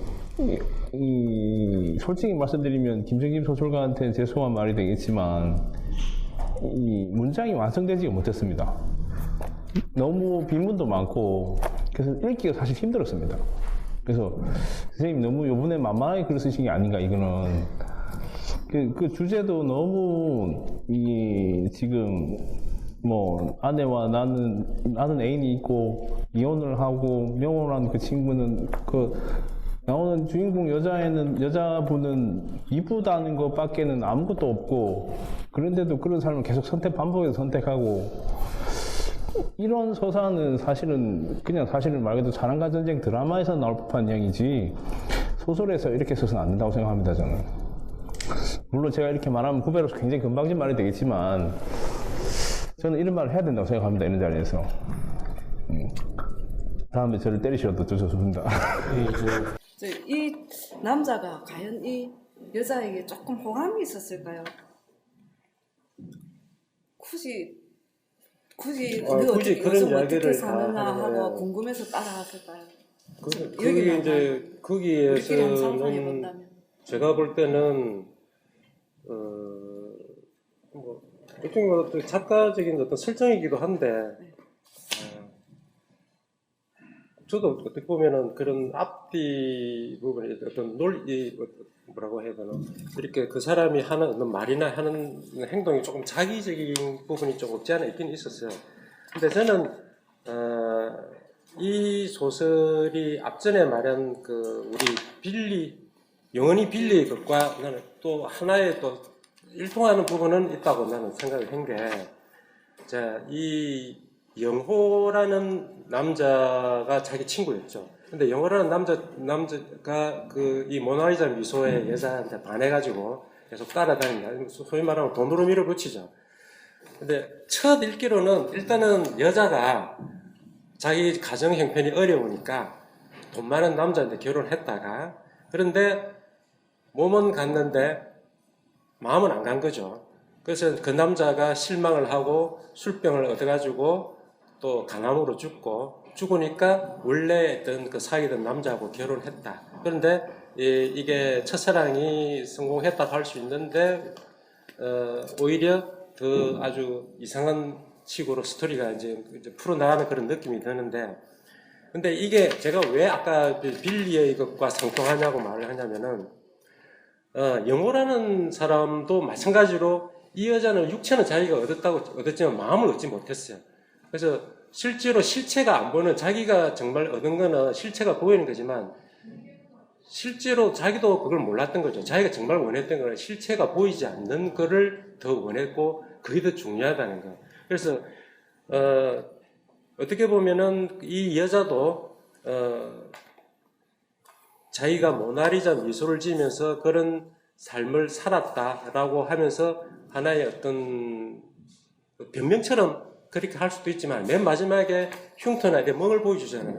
솔직히 말씀드리면 김정김 소설가한테는 죄송한 말이 되겠지만 이 문장이 완성되지 못했습니다. 너무 비문도 많고 그래서 읽기가 사실 힘들었습니다. 그래서 선생님 너무 요번에 만만하게 글 쓰신 게 아닌가 이거는 그 주제도 너무 지금 뭐 아내와 나는 애인이 있고 이혼을 하고 명호라는 그 친구는 나오는 주인공 여자분은 이쁘다는 것밖에는 아무것도 없고 그런데도 그런 삶을 계속 반복해서 선택하고 이런 서사는 사실은 그냥 사실은 말 그대로 사랑과 전쟁 드라마에서 나올 법한 이야기지 소설에서 이렇게 써서는 안 된다고 생각합니다. 저는 물론 제가 이렇게 말하면 후배로서 굉장히 금방진 말이 되겠지만 저는 이런 말을 해야 된다고 생각합니다. 이런 자리에서 다음에 저를 때리시라도 좋습니다. 이 남자가 과연 이 여자에게 조금 호감이 있었을까요? 굳이 그런 이야기를 사느냐 다 하고 궁금해서 따라갔을까요? 그게 이제 거기에서는 본다면. 제가 볼 때는 어떤 것도 작가적인 어떤 설정이기도 한데 저도 어떻게 보면은 그런 앞뒤 부분에 어떤 뭐라고 해야 되나 이렇게 그 사람이 하는 어떤 말이나 하는 행동이 조금 자기적인 부분이 좀 없지 않아 있긴 있었어요. 근데 저는 이 소설이 앞전에 말한 그 우리 영원히 빌리의 것과 나는 또 하나의 또 일통하는 부분은 있다고 나는 생각을 한 게, 이 영호라는 남자가 자기 친구였죠. 근데 영호라는 남자가 이 모나리자 미소의 여자한테 반해가지고 계속 따라다닌다. 소위 말하면 돈으로 밀어붙이죠. 근데 첫 읽기로는 일단은 여자가 자기 가정 형편이 어려우니까 돈 많은 남자한테 결혼했다가, 그런데 몸은 갔는데 마음은 안 간 거죠. 그래서 그 남자가 실망을 하고 술병을 얻어가지고 또 간암으로 죽으니까 원래 있던 그 사귀던 남자하고 결혼했다. 그런데 이게 첫사랑이 성공했다고 할 수 있는데 오히려 더 아주 이상한 식으로 스토리가 이제 풀어나가는 그런 느낌이 드는데, 근데 이게 제가 왜 아까 빌리의 것과 상통하냐고 말을 하냐면은 영호라는 사람도 마찬가지로 이 여자는 육체는 자기가 얻었지만 마음을 얻지 못했어요. 그래서 실제로 실체가 안 보이는 자기가 정말 얻은 거는 실체가 보이는 거지만 실제로 자기도 그걸 몰랐던 거죠. 자기가 정말 원했던 거는 실체가 보이지 않는 거를 더 원했고 그게 더 중요하다는 거. 그래서 어떻게 보면은 이 여자도 자기가 모나리자 미소를 지으면서 그런 삶을 살았다라고 하면서 하나의 어떤 변명처럼 그렇게 할 수도 있지만 맨 마지막에 흉터나게 멍을 보여주잖아요.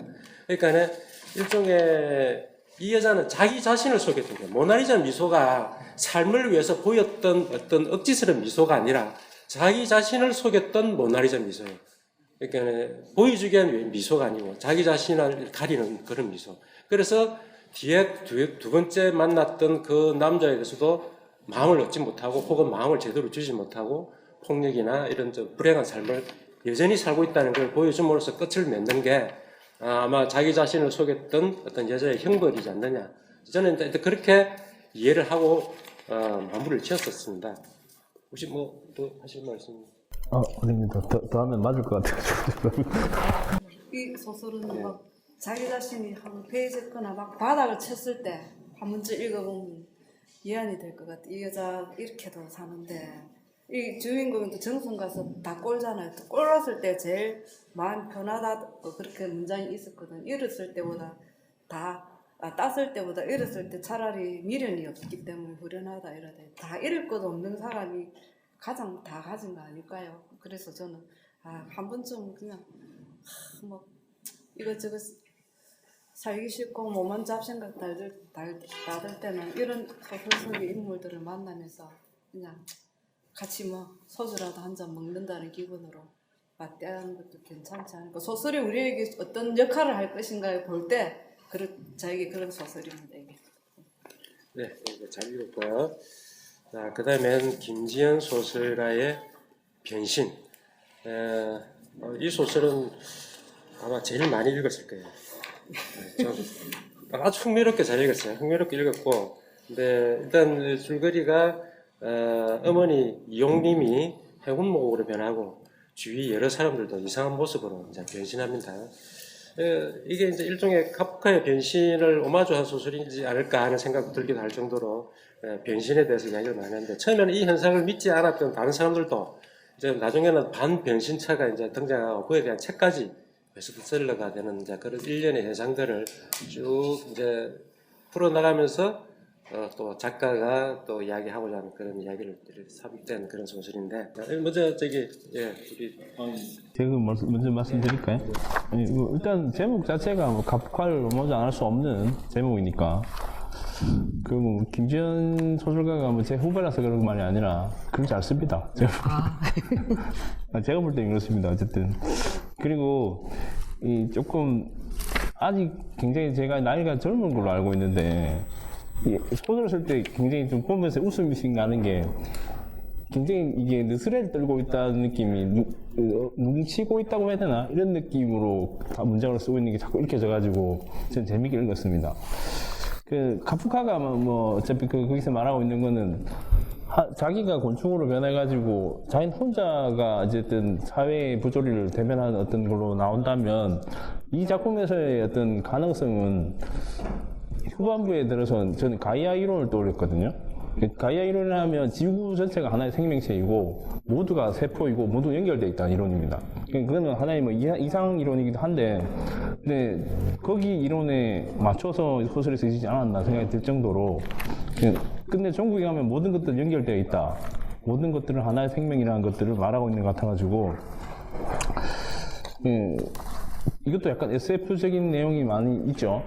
그러니까 일종의 이 여자는 자기 자신을 속였던 거예요. 모나리자 미소가 삶을 위해서 보였던 어떤 억지스러운 미소가 아니라 자기 자신을 속였던 모나리자 미소예요. 그러니까 보여주기 위한 미소가 아니고 자기 자신을 가리는 그런 미소. 그래서 뒤에 두 번째 만났던 그 남자에 대해서도 마음을 얻지 못하고 혹은 마음을 제대로 주지 못하고 폭력이나 이런 좀 불행한 삶을 여전히 살고 있다는 걸 보여줌으로써 끝을 맺는 게 아마 자기 자신을 속였던 어떤 여자의 형벌이지 않느냐. 저는 그렇게 이해를 하고 마무리를 지었었습니다. 혹시 뭐 또 하실 말씀? 아닙니다. 더 하면 맞을 것 같아요. 이 소설은 막 자기 자신이 한 페이지 거나 막 바닥을 쳤을 때 한 문제 읽어보면 이해안이 될 것 같아. 이 여자 이렇게도 사는데 이 주인공이 또 정선 가서 다 꼴잖아요. 또 꼴었을 때 제일 마음 편하다 그렇게 문장이 있었거든. 잃었을 때보다 땄을 때보다 잃었을 때 차라리 미련이 없기 때문에 후련하다 이러대. 다 잃을 것 없는 사람이 가장 다 가진 거 아닐까요? 그래서 저는 한 번쯤 그냥 뭐 이것저것 살기 싫고 몸만 잡생각 다들 때는 이런 소설 속의 인물들을 만나면서 그냥 같이 뭐 소주라도 한 잔 먹는다는 기분으로 맞대하는 것도 괜찮지 않을까. 소설이 우리에게 어떤 역할을 할 것인가를 볼 때 저에게 그런 소설입니다. 이게. 네, 이거 잘 읽었고요. 자, 그 다음엔 김지연 소설가의 변신. 이 소설은 아마 제일 많이 읽었을 거예요. 저 아주 흥미롭게 잘 읽었어요. 흥미롭게 읽었고, 근데 일단 줄거리가 어머니 이용님이 해군목으로 변하고 주위 여러 사람들도 이상한 모습으로 이제 변신합니다. 이게 이제 일종의 카프카의 변신을 오마주한 소설이지 않을까 하는 생각도 들기도 할 정도로 변신에 대해서 이야기를 많이 하는데 처음에는 이 현상을 믿지 않았던 다른 사람들도 이제 나중에는 반변신차가 이제 등장하고 그에 대한 책까지 베스트셀러가 되는 이제 그런 일련의 현상들을 쭉 이제 풀어나가면서 또 작가가 또 이야기하고자 하는 그런 이야기를 삽입된 그런 소설인데 먼저 우리 제가 먼저 말씀드릴까요? 아니, 일단 제목 자체가 뭐 카프카를 오마주 안 할 수 없는 제목이니까 뭐 김지연 소설가가 뭐 제 후배라서 그런 말이 아니라 글 잘 씁니다. 제가 볼 때 그렇습니다. 어쨌든 그리고 이 조금 아직 굉장히 제가 나이가 젊은 걸로 알고 있는데 소설을 쓸 때 굉장히 좀 보면서 웃음이 나는 게 굉장히 이게 느스레를 떨고 있다는 느낌이 뭉치고 있다고 해야 되나 이런 느낌으로 다 문장을 쓰고 있는 게 자꾸 읽혀져가지고 저는 재밌게 읽었습니다. 그 카프카가 뭐 어차피 거기서 말하고 있는 거는 자기가 곤충으로 변해가지고 자기 혼자가 어쨌든 사회의 부조리를 대변하는 어떤 걸로 나온다면 이 작품에서의 어떤 가능성은 후반부에 들어서 저는 가이아 이론을 떠올렸거든요. 가이아 이론을 하면 지구 전체가 하나의 생명체이고 모두가 세포이고 모두 연결되어 있다는 이론입니다. 그거는 하나의 뭐 이상 이론이기도 한데 근데 거기 이론에 맞춰서 소설이 쓰이지 않았나 생각이 들 정도로 근데 종국에 가면 모든 것들은 연결되어 있다. 모든 것들은 하나의 생명이라는 것들을 말하고 있는 것 같아가지고 이것도 약간 SF적인 내용이 많이 있죠.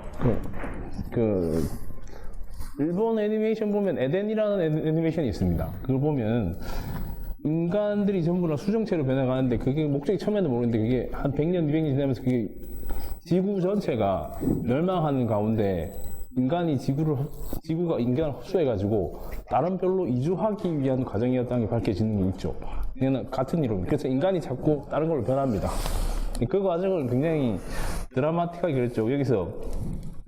일본 애니메이션 보면 에덴이라는 애니메이션이 있습니다. 그걸 보면 인간들이 전부 다 수정체로 변해가는데 그게 목적이 처음에는 모르는데 그게 한 100년, 200년 지나면서 그게 지구 전체가 멸망하는 가운데 지구가 인간을 흡수해가지고 다른 별로 이주하기 위한 과정이었다는 게 밝혀지는 게 있죠. 이거는 같은 이론. 그래서 인간이 자꾸 다른 걸로 변합니다. 그 과정을 굉장히 드라마틱하게 그렸죠.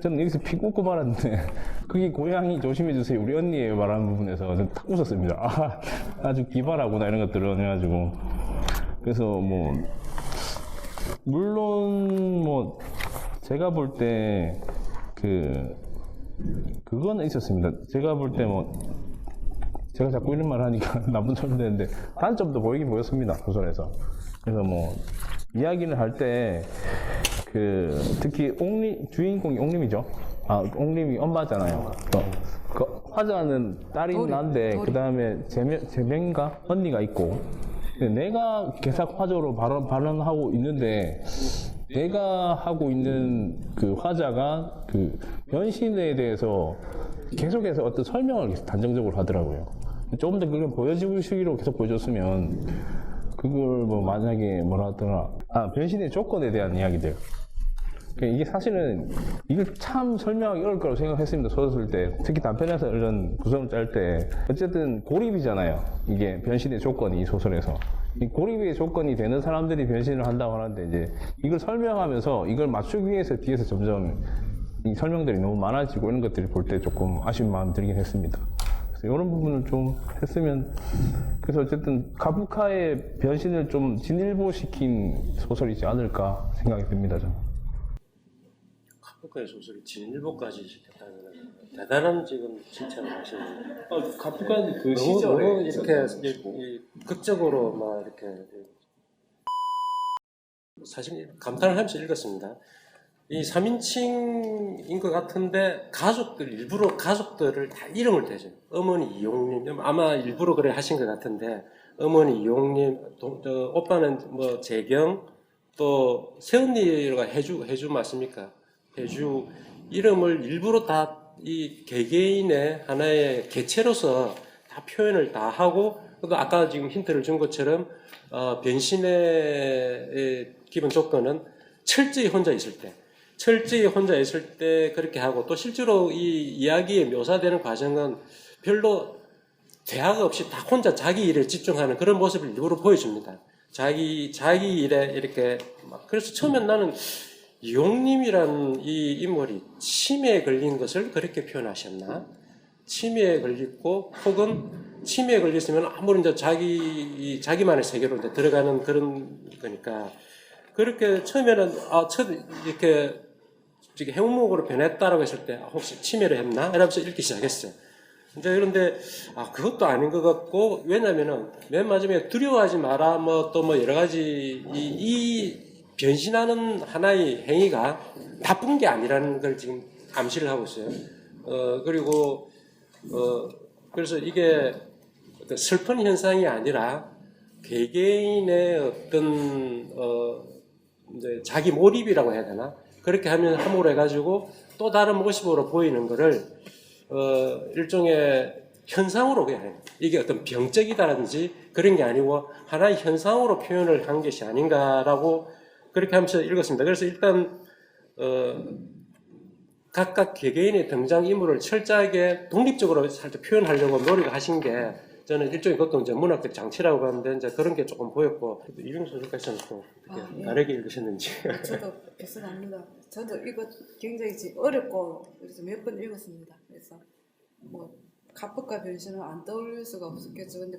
저는 여기서 피 꽂고 말았는데 그게 고양이 조심해주세요 우리 언니예요 말하는 부분에서 저는 탁 웃었습니다. 아주 기발하구나 이런 것들을 해가지고 그래서 뭐 물론 뭐 제가 볼 때 그거는 있었습니다. 제가 볼 때 뭐 제가 자꾸 이런 말 하니까 나쁜 소리 되는데 단점도 보이긴 보였습니다, 소설에서. 그래서 뭐 이야기를 할 때 특히 주인공이 옥림이죠. 옥림이 엄마잖아요. 화자는 딸이 난데 그 다음에 제명인가 언니가 있고, 내가 계속 화자로 발언하고 있는데 내가 하고 있는 그 화자가 그 변신에 대해서 계속해서 어떤 설명을 단정적으로 하더라고요. 조금 더 그걸 보여주시기로 계속 보여줬으면, 그걸 뭐 만약에 뭐라 하더라, 변신의 조건에 대한 이야기들. 이게 사실은 이걸 참 설명하기 어려울 거라고 생각했습니다. 소설 쓸 때, 특히 단편에서 이런 구성을 짤 때 어쨌든 고립이잖아요. 이게 변신의 조건이 이 소설에서. 이 고립의 조건이 되는 사람들이 변신을 한다고 하는데, 이제 이걸 설명하면서 이걸 맞추기 위해서 뒤에서 점점 이 설명들이 너무 많아지고 이런 것들을 볼 때 조금 아쉬운 마음이 들긴 했습니다. 그래서 이런 부분을 좀 했으면, 그래서 어쨌든 카프카의 변신을 좀 진일보시킨 소설이지 않을까 생각이 듭니다, 저는. 카프카의 소설이 진일보까지 시켰다는 대단한 지금 칭찬을 하시는. 카프카는 그 너무 시절에 이렇게 극적으로 막 이렇게 사실 감탄을 하면서 읽었습니다. 이 3인칭인 것 같은데 일부러 가족들을 다 이름을 대죠. 어머니 이용님, 아마 일부러 그래 하신 것 같은데, 어머니 이용님, 오빠는 뭐 재경, 또 새언니가 해주 맞습니까? 해주 이름을 일부러 다 이 개개인의 하나의 개체로서 다 표현을 다 하고, 또 아까 지금 힌트를 준 것처럼 변신의 기본 조건은 철저히 혼자 있을 때 그렇게 하고, 또 실제로 이 이야기에 묘사되는 과정은 별로 대화가 없이 다 혼자 자기 일에 집중하는 그런 모습을 일부러 보여줍니다. 자기 일에 이렇게 그래서 처음엔 나는 이용님이란 이 인물이 치매에 걸린 것을 그렇게 표현하셨나? 치매에 걸리고, 혹은 치매에 걸렸으면 아무리 이제 자기만의 세계로 이제 들어가는 그런 거니까, 그렇게 처음에는 이렇게 해운목으로 변했다라고 했을 때 혹시 치매를 했나? 이러면서 읽기 시작했어요. 이제 그런데 그것도 아닌 것 같고, 왜냐면은 맨 마지막에 두려워하지 마라 또 여러 가지 이 변신하는 하나의 행위가 나쁜 게 아니라는 걸 지금 암시를 하고 있어요. 그리고 그래서 이게 어떤 슬픈 현상이 아니라 개개인의 어떤 이제 자기 몰입이라고 해야 되나? 그렇게 함으로 해가지고 또 다른 모습으로 보이는 거를 일종의 현상으로 그냥 이게 어떤 병적이다든지 그런 게 아니고 하나의 현상으로 표현을 한 것이 아닌가라고 그렇게 하면서 읽었습니다. 그래서 일단 각각 개개인의 등장인물을 철저하게 독립적으로 살짝 표현하려고 노력을 하신 게 저는 일종의 그것도 이제 문학적 장치라고 하는데 이제 그런 게 조금 보였고, 이병수 소설가씨는 또 어떻게 다르게 읽으셨는지. 저도 비슷합니다. 저도 이거 굉장히 어렵고 그래서 몇 번 읽었습니다. 그래서 뭐 카프카 변신은 안 떠올릴 수가 없었겠죠. 근데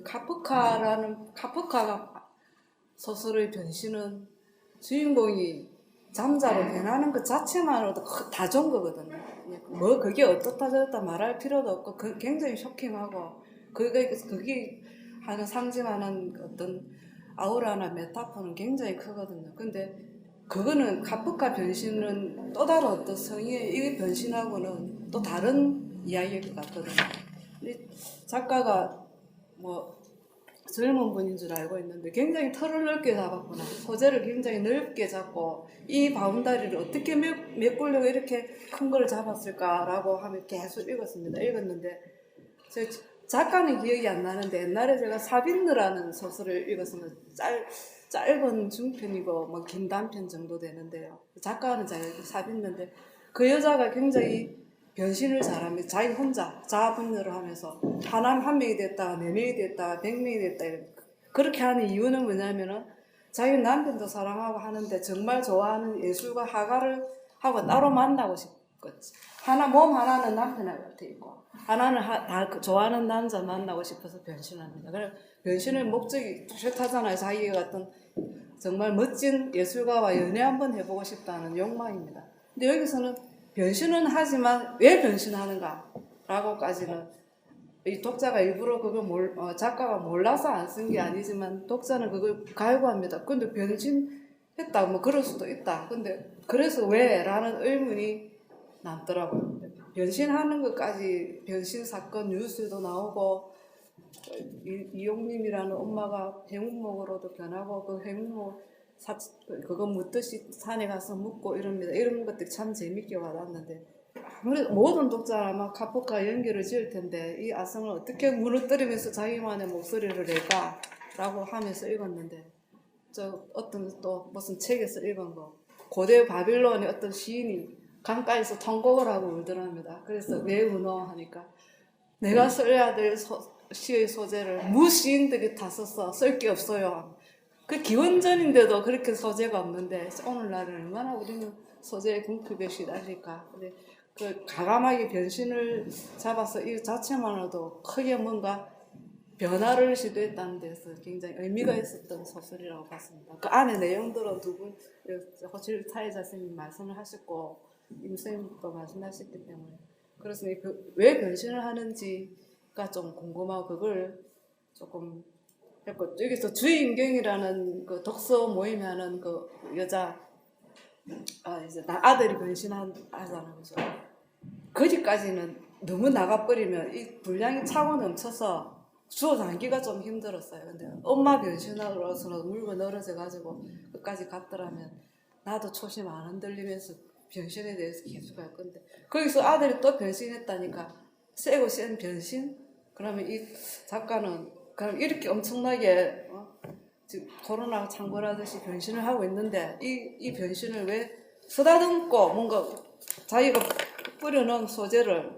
카프카가 소설의 변신은 주인공이 잠자로 변하는 것 자체만으로도 다 좋은 거거든요. 뭐 그게 어떻다 저렇다 말할 필요도 없고 굉장히 쇼킹하고 그게 하는 상징하는 어떤 아우라나 메타포는 굉장히 크거든요. 근데 그거는 카프카 변신은 또 다른 어떤 성의의 이 변신하고는 또 다른 이야기일 것 같거든요. 근데 작가가 뭐 젊은 분인 줄 알고 있는데 굉장히 털을 넓게 잡았구나. 소재를 굉장히 넓게 잡고 이 바운다리를 어떻게 메꾸려고 이렇게 큰 걸 잡았을까라고 하면 계속 읽었는데 제 작가는 기억이 안 나는데 옛날에 제가 사빈느라는 소설을 읽었으면 짧은 중편이고 뭐 긴 단편 정도 되는데요. 작가는 제가 사빈느인데 그 여자가 굉장히 변신을 잘하면서 자기 혼자 자아분열을 하면서 한 명이 됐다가 4명이 됐다가 100명이 됐다 그렇게 하는 이유는 뭐냐면은 자기 남편도 사랑하고 하는데 정말 좋아하는 예술가 화가를 하고 따로 만나고 싶었지. 몸 하나는 남편한테 있고 하나는 좋아하는 남자 만나고 싶어서 변신합니다. 그래 변신의 목적이 뚜렷하잖아요. 자기가 어떤 정말 멋진 예술가와 연애 한번 해보고 싶다는 욕망입니다. 근데 여기서는 변신은 하지만 왜 변신하는가 라고까지는 이 독자가 일부러 그걸 작가가 몰라서 안 쓴 게 아니지만 독자는 그걸 갈구합니다. 근데 변신했다 뭐 그럴 수도 있다. 근데 그래서 왜? 라는 의문이 남더라고요. 변신하는 것까지 변신 사건 뉴스도 나오고 이용님이라는 엄마가 해묵목으로도 변하고 그 해묵목 그거 묻듯이 산에 가서 묻고 이럽니다. 이런 것들이 참 재밌게 와닿는데 아무래도 모든 독자는 아마 카프카 연결을 지을 텐데 이 아성을 어떻게 무너뜨리면서 자기만의 목소리를 낼까라고 하면서 읽었는데 저 어떤 또 무슨 책에서 읽은 거 고대 바빌론의 어떤 시인이 강가에서 통곡을 하고 울더랍니다. 그래서 왜 우노 하니까 내가 써야 될 시의 소재를 무시인들이 다 썼어. 쓸 게 없어요. 그 기원전인데도 그렇게 소재가 없는데 오늘날은 얼마나 우리는 소재의 궁핍에 시달릴까. 근데 그 가감하게 변신을 잡아서 이 자체만으로도 크게 뭔가 변화를 시도했다는 데서 굉장히 의미가 있었던 소설이라고 봤습니다. 그 안에 내용들은 두 분, 호실 사회자 선생님 말씀을 하셨고 임 선생님도 말씀하셨기 때문에 그래서 왜 변신을 하는지가 좀 궁금하고 그걸 조금 했고 여기서 주인경이라는 그 독서 모임에 하는 그 여자 이제 아들이 변신하잖아요. 그래서 거기까지는 너무 나가버리면 이 분량이 차고 넘쳐서 주워 담기가 좀 힘들었어요. 근데 엄마 변신으로서는 물고 늘어져 가지고 끝까지 갔더라면 나도 초심 안 흔들리면서 변신에 대해서 계속 할 건데 거기서 아들이 또 변신했다니까 세고 센 변신? 그러면 이 작가는 그럼 이렇게 엄청나게 지금 코로나 창궐하듯이 변신을 하고 있는데 이 변신을 왜 쓰다듬고 뭔가 자기가 뿌려놓은 소재를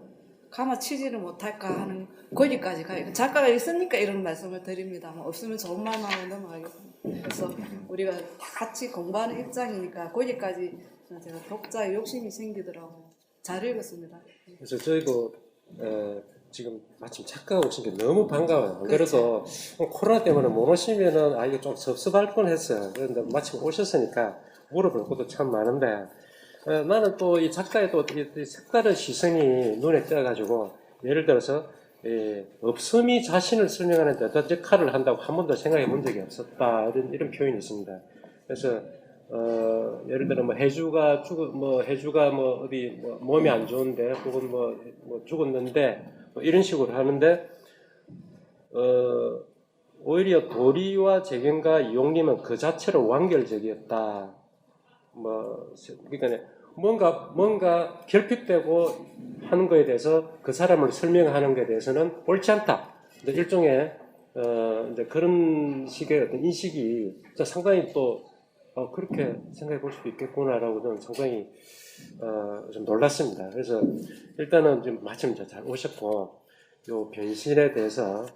가마치지를 못할까 하는 거기까지 가요. 작가가 있으니까 이런 말씀을 드립니다만 없으면 좋은 말만 하고 넘어가겠습니다. 그래서 우리가 같이 공부하는 입장이니까 거기까지 제가 독자의 욕심이 생기더라고요. 잘 읽었습니다. 그래서 저희도 지금 마침 작가가 오신 게 너무 반가워요. 안 그래도 코로나 때문에 못 오시면은 이거 좀 섭섭할 뻔했어요. 그런데 마침 오셨으니까 물어볼 것도 참 많은데 나는 또 이 작가의 또 이 색다른 시선이 눈에 띄어가지고 예를 들어서 없음이 자신을 설명하는 데 어떤 역할을 한다고 한 번도 생각해 본 적이 없었다 이런 표현이 있습니다. 그래서 예를 들어 해주가 어디 몸이 안 좋은데 혹은 죽었는데 이런 식으로 하는데 오히려 도리와 재경과 이용님은 그 자체로 완결적이었다. 그러니까 뭔가 결핍되고 하는 거에 대해서 그 사람을 설명하는 것에 대해서는 옳지 않다. 일종의 이제 그런 식의 어떤 인식이 상당히 또 그렇게 생각해 볼 수도 있겠구나라고 저는 상당히 좀 놀랐습니다. 그래서 일단은 좀 마침 잘 오셨고 요 변신에 대해서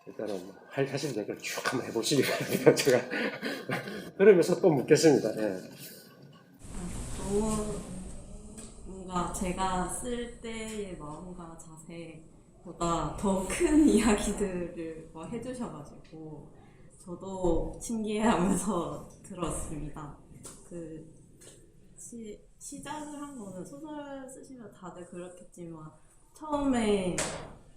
일단은 하실 얘기를 쭉 한번 해보시기 바랍니다. 제가 그러면서 또 묻겠습니다. 네. 너무 뭔가 제가 쓸 때의 마음과 자세보다 더 큰 이야기들을 해주셔가지고 저도 신기해하면서 들었습니다. 시작을 한 거는 소설 쓰시면 다들 그렇겠지만 처음에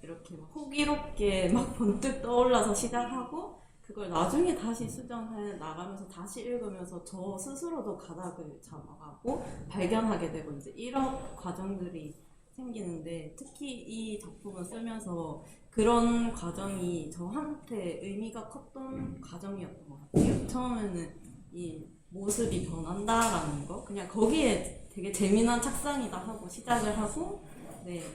이렇게 호기롭게 번뜩 떠올라서 시작하고 그걸 나중에 다시 수정해 나가면서 다시 읽으면서 저 스스로도 가닥을 잡아가고 발견하게 되고 이제 이런 과정들이 생기는데 특히 이 작품을 쓰면서 그런 과정이 저한테 의미가 컸던 과정이었던 것 같아요. 처음에는 이 모습이 변한다라는 거 그냥 거기에 되게 재미난 착상이다 하고 시작을 하고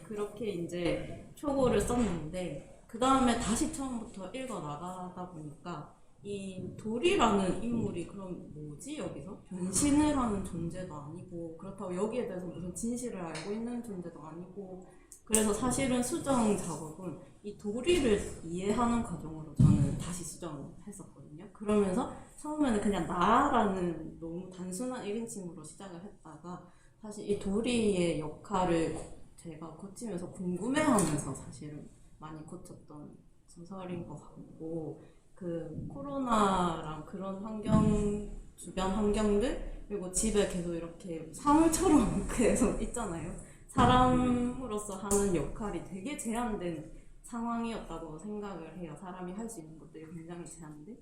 그렇게 이제 초고를 썼는데 그 다음에 다시 처음부터 읽어 나가다 보니까 이 도리라는 인물이 그럼 뭐지 여기서? 변신을 하는 존재도 아니고 그렇다고 여기에 대해서 무슨 진실을 알고 있는 존재도 아니고 그래서 사실은 수정 작업은 이 도리를 이해하는 과정으로 저는 다시 수정을 했었거든요. 그러면서 처음에는 그냥 나라는 너무 단순한 1인칭으로 시작을 했다가 사실 이 도리의 역할을 제가 고치면서 궁금해하면서 사실은 많이 고쳤던 소설인 것 같고 그 코로나랑 그런 환경 주변 환경들 그리고 집에 계속 이렇게 사물처럼 계속 있잖아요. 사람으로서 하는 역할이 되게 제한된 상황이었다고 생각을 해요. 사람이 할 수 있는 것들이 굉장히 제한된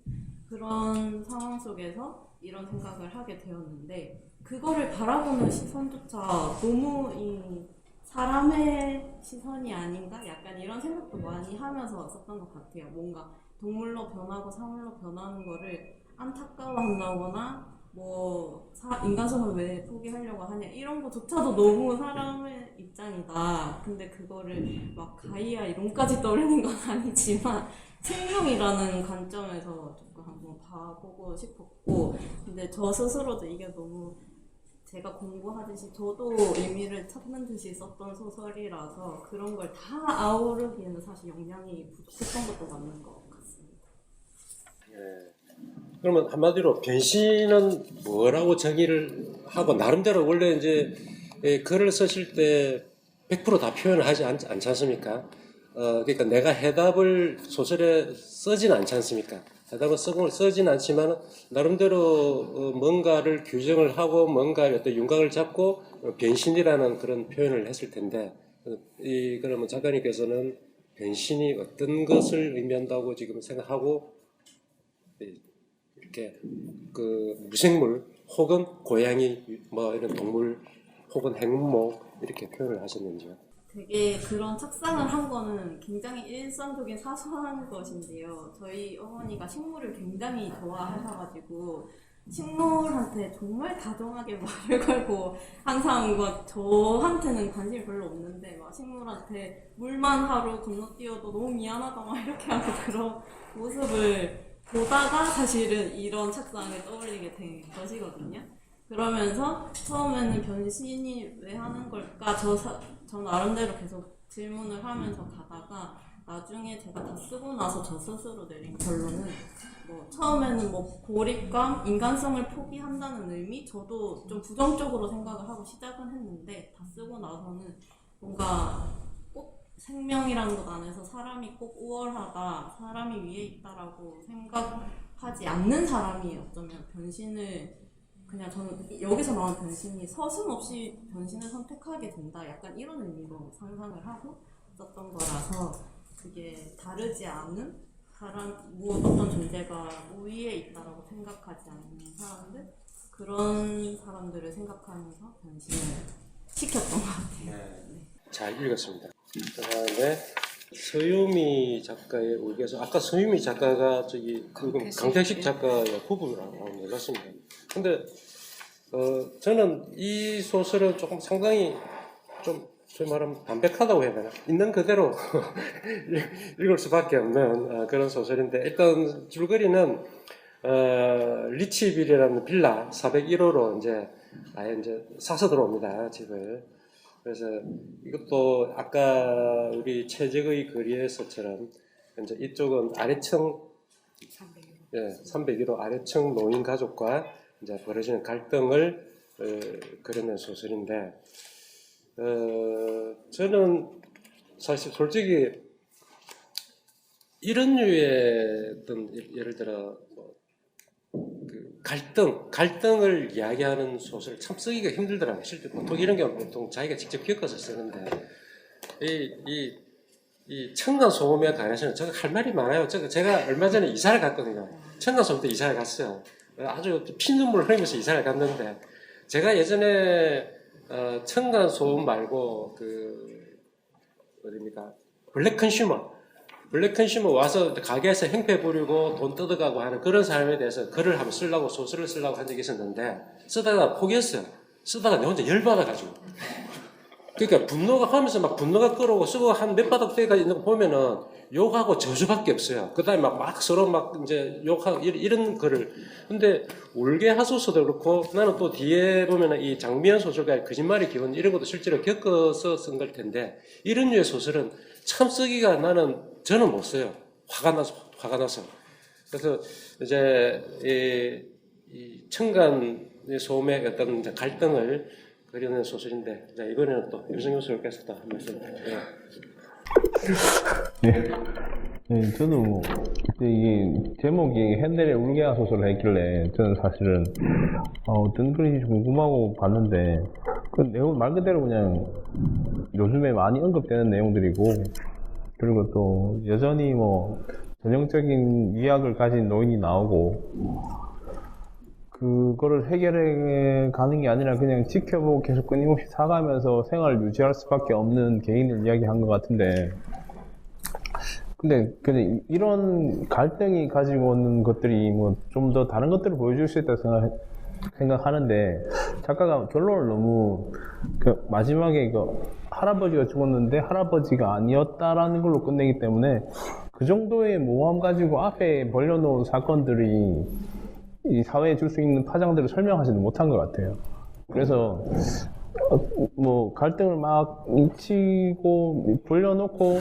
그런 상황 속에서 이런 생각을 하게 되었는데 그거를 바라보는 시선조차 너무 이 사람의 시선이 아닌가? 약간 이런 생각도 많이 하면서 썼던 것 같아요. 뭔가 동물로 변하고 사물로 변하는 거를 안타까워한다거나 뭐 인간성을 왜 포기하려고 하냐 이런 거조차도 너무 사람의 입장이다. 근데 그거를 막 가이아 이론까지 떠올리는 건 아니지만 생명이라는 관점에서 조금 한번 봐보고 싶었고 근데 저 스스로도 이게 너무 제가 공부하듯이 저도 의미를 찾는 듯이 썼던 소설이라서 그런 걸 다 아우르기에는 사실 역량이 부족했던 것도 맞는 것 같습니다. 예. 그러면 한마디로 변신은 뭐라고 정의를 하고 나름대로 원래 이제 글을 쓰실 때 100% 다 표현을 하지 않지 않습니까? 그러니까 내가 해답을 소설에 쓰진 않지 않습니까? 해답을 쓰진 않지만 나름대로 뭔가를 규정을 하고 뭔가 어떤 윤곽을 잡고 변신이라는 그런 표현을 했을 텐데 그러면 작가님께서는 변신이 어떤 것을 의미한다고 지금 생각하고 이렇게 그 무생물 혹은 고양이 뭐 이런 동물 혹은 행목 이렇게 표현을 하셨는지요? 되게 그런 착상을 한 거는 굉장히 일상적인 사소한 것인데요. 저희 어머니가 식물을 굉장히 좋아하셔가지고 식물한테 정말 다정하게 말을 걸고 항상 막 저한테는 관심이 별로 없는데 막 식물한테 물만 하루 건너뛰어도 너무 미안하다 막 이렇게 하고 그런 모습을 보다가 사실은 이런 착상을 떠올리게 된 것이거든요. 그러면서 처음에는 변신이 왜 하는 걸까 저 나름대로 계속 질문을 하면서 가다가 나중에 제가 다 쓰고 나서 저 스스로 내린 결론은 뭐 처음에는 뭐 고립감, 인간성을 포기한다는 의미 저도 좀 부정적으로 생각을 하고 시작은 했는데 다 쓰고 나서는 뭔가 꼭 생명이라는 것 안에서 사람이 꼭 우월하다, 사람이 위에 있다라고 생각하지 않는 사람이 어쩌면 변신을 그냥 저는 여기서 나온 변신이 서슴없이 변신을 선택하게 된다 약간 이런 의미로 상상을 하고 썼던 거라서 그게 다르지 않은 사람 어떤 존재가 우위에 있다라고 생각하지 않는 사람들 그런 사람들을 생각하면서 변신을 시켰던 것 같아요. 네. 잘 읽었습니다. 그다음에 서유미 작가의 의견에서 아까 서유미 작가가 저기 강태식 작가의 후보라고 몰랐습니다. 근데 저는 이 소설은 조금 상당히 좀 소위 말하면 담백하다고 해야 되나? 있는 그대로 읽을 수밖에 없는 그런 소설인데 일단 줄거리는 리치빌이라는 빌라 401호로 이제 아예 이제 사서 들어옵니다 집을. 그래서 이것도 아까 우리 최적의 거리에서처럼 이제 이쪽은 아래층 301호 아래층 노인 가족과 이제 벌어지는 갈등을 그려낸 소설인데 저는 사실 솔직히 이런 류의 어떤 예를 들어 그 갈등을 이야기하는 소설 참 쓰기가 힘들더라고요. 실제 보통 이런 경우 보통 자기가 직접 겪어서 쓰는데 이 층간소음에 관해서는 제가 할 말이 많아요. 제가 얼마 전에 이사를 갔거든요. 층간소음 때 이사를 갔어요. 아주 피눈물 흘리면서 이사를 갔는데 제가 예전에 층간소음 말고 그 어디입니까 블랙 컨슈머 와서 가게에서 행패 부리고 돈 뜯어가고 하는 그런 사람에 대해서 글을 한번 쓰려고 소설을 쓰려고 한 적이 있었는데 쓰다가 포기했어요. 쓰다가 내 혼자 열받아가지고 그러니까 분노가 하면서 막 분노가 끌어오고 쓰고 한 몇 바닥 때까지 있는 거 보면은 욕하고 저주밖에 없어요. 그 다음에 막 서로 막 이제 욕하고 이런 글을. 근데 울게 하소서도 그렇고 나는 또 뒤에 보면은 이 장미연 소설가의 거짓말의 기원 이런 것도 실제로 겪어서 쓴 걸 텐데 이런 류의 소설은 참 쓰기가 저는 못 써요. 화가 나서. 그래서 이제 이 층간의 소음의 어떤 이제 갈등을 그려낸 소설인데 자, 이번에는 또 유승효 소설께서 또 한 말씀. 네. 네, 저도 뭐 그때 이게 제목이 핸델의 울게한 소설을 했길래 저는 사실은 어떤 글인지 궁금하고 봤는데 그 내용 말 그대로 그냥 요즘에 많이 언급되는 내용들이고 그리고 또 여전히 뭐 전형적인 위약을 가진 노인이 나오고 그거를 해결해 가는 게 아니라 그냥 지켜보고 계속 끊임없이 사가면서 생활을 유지할 수밖에 없는 개인을 이야기한 것 같은데 근데 이런 갈등이 가지고 오는 것들이 뭐 좀 더 다른 것들을 보여줄 수 있다고 생각하는데 작가가 결론을 너무 그 마지막에 그 할아버지가 죽었는데 할아버지가 아니었다라는 걸로 끝내기 때문에 그 정도의 모호함 가지고 앞에 벌려놓은 사건들이 이 사회에 줄 수 있는 파장들을 설명하지는 못한 것 같아요. 그래서 뭐 갈등을 막 치고 벌려놓고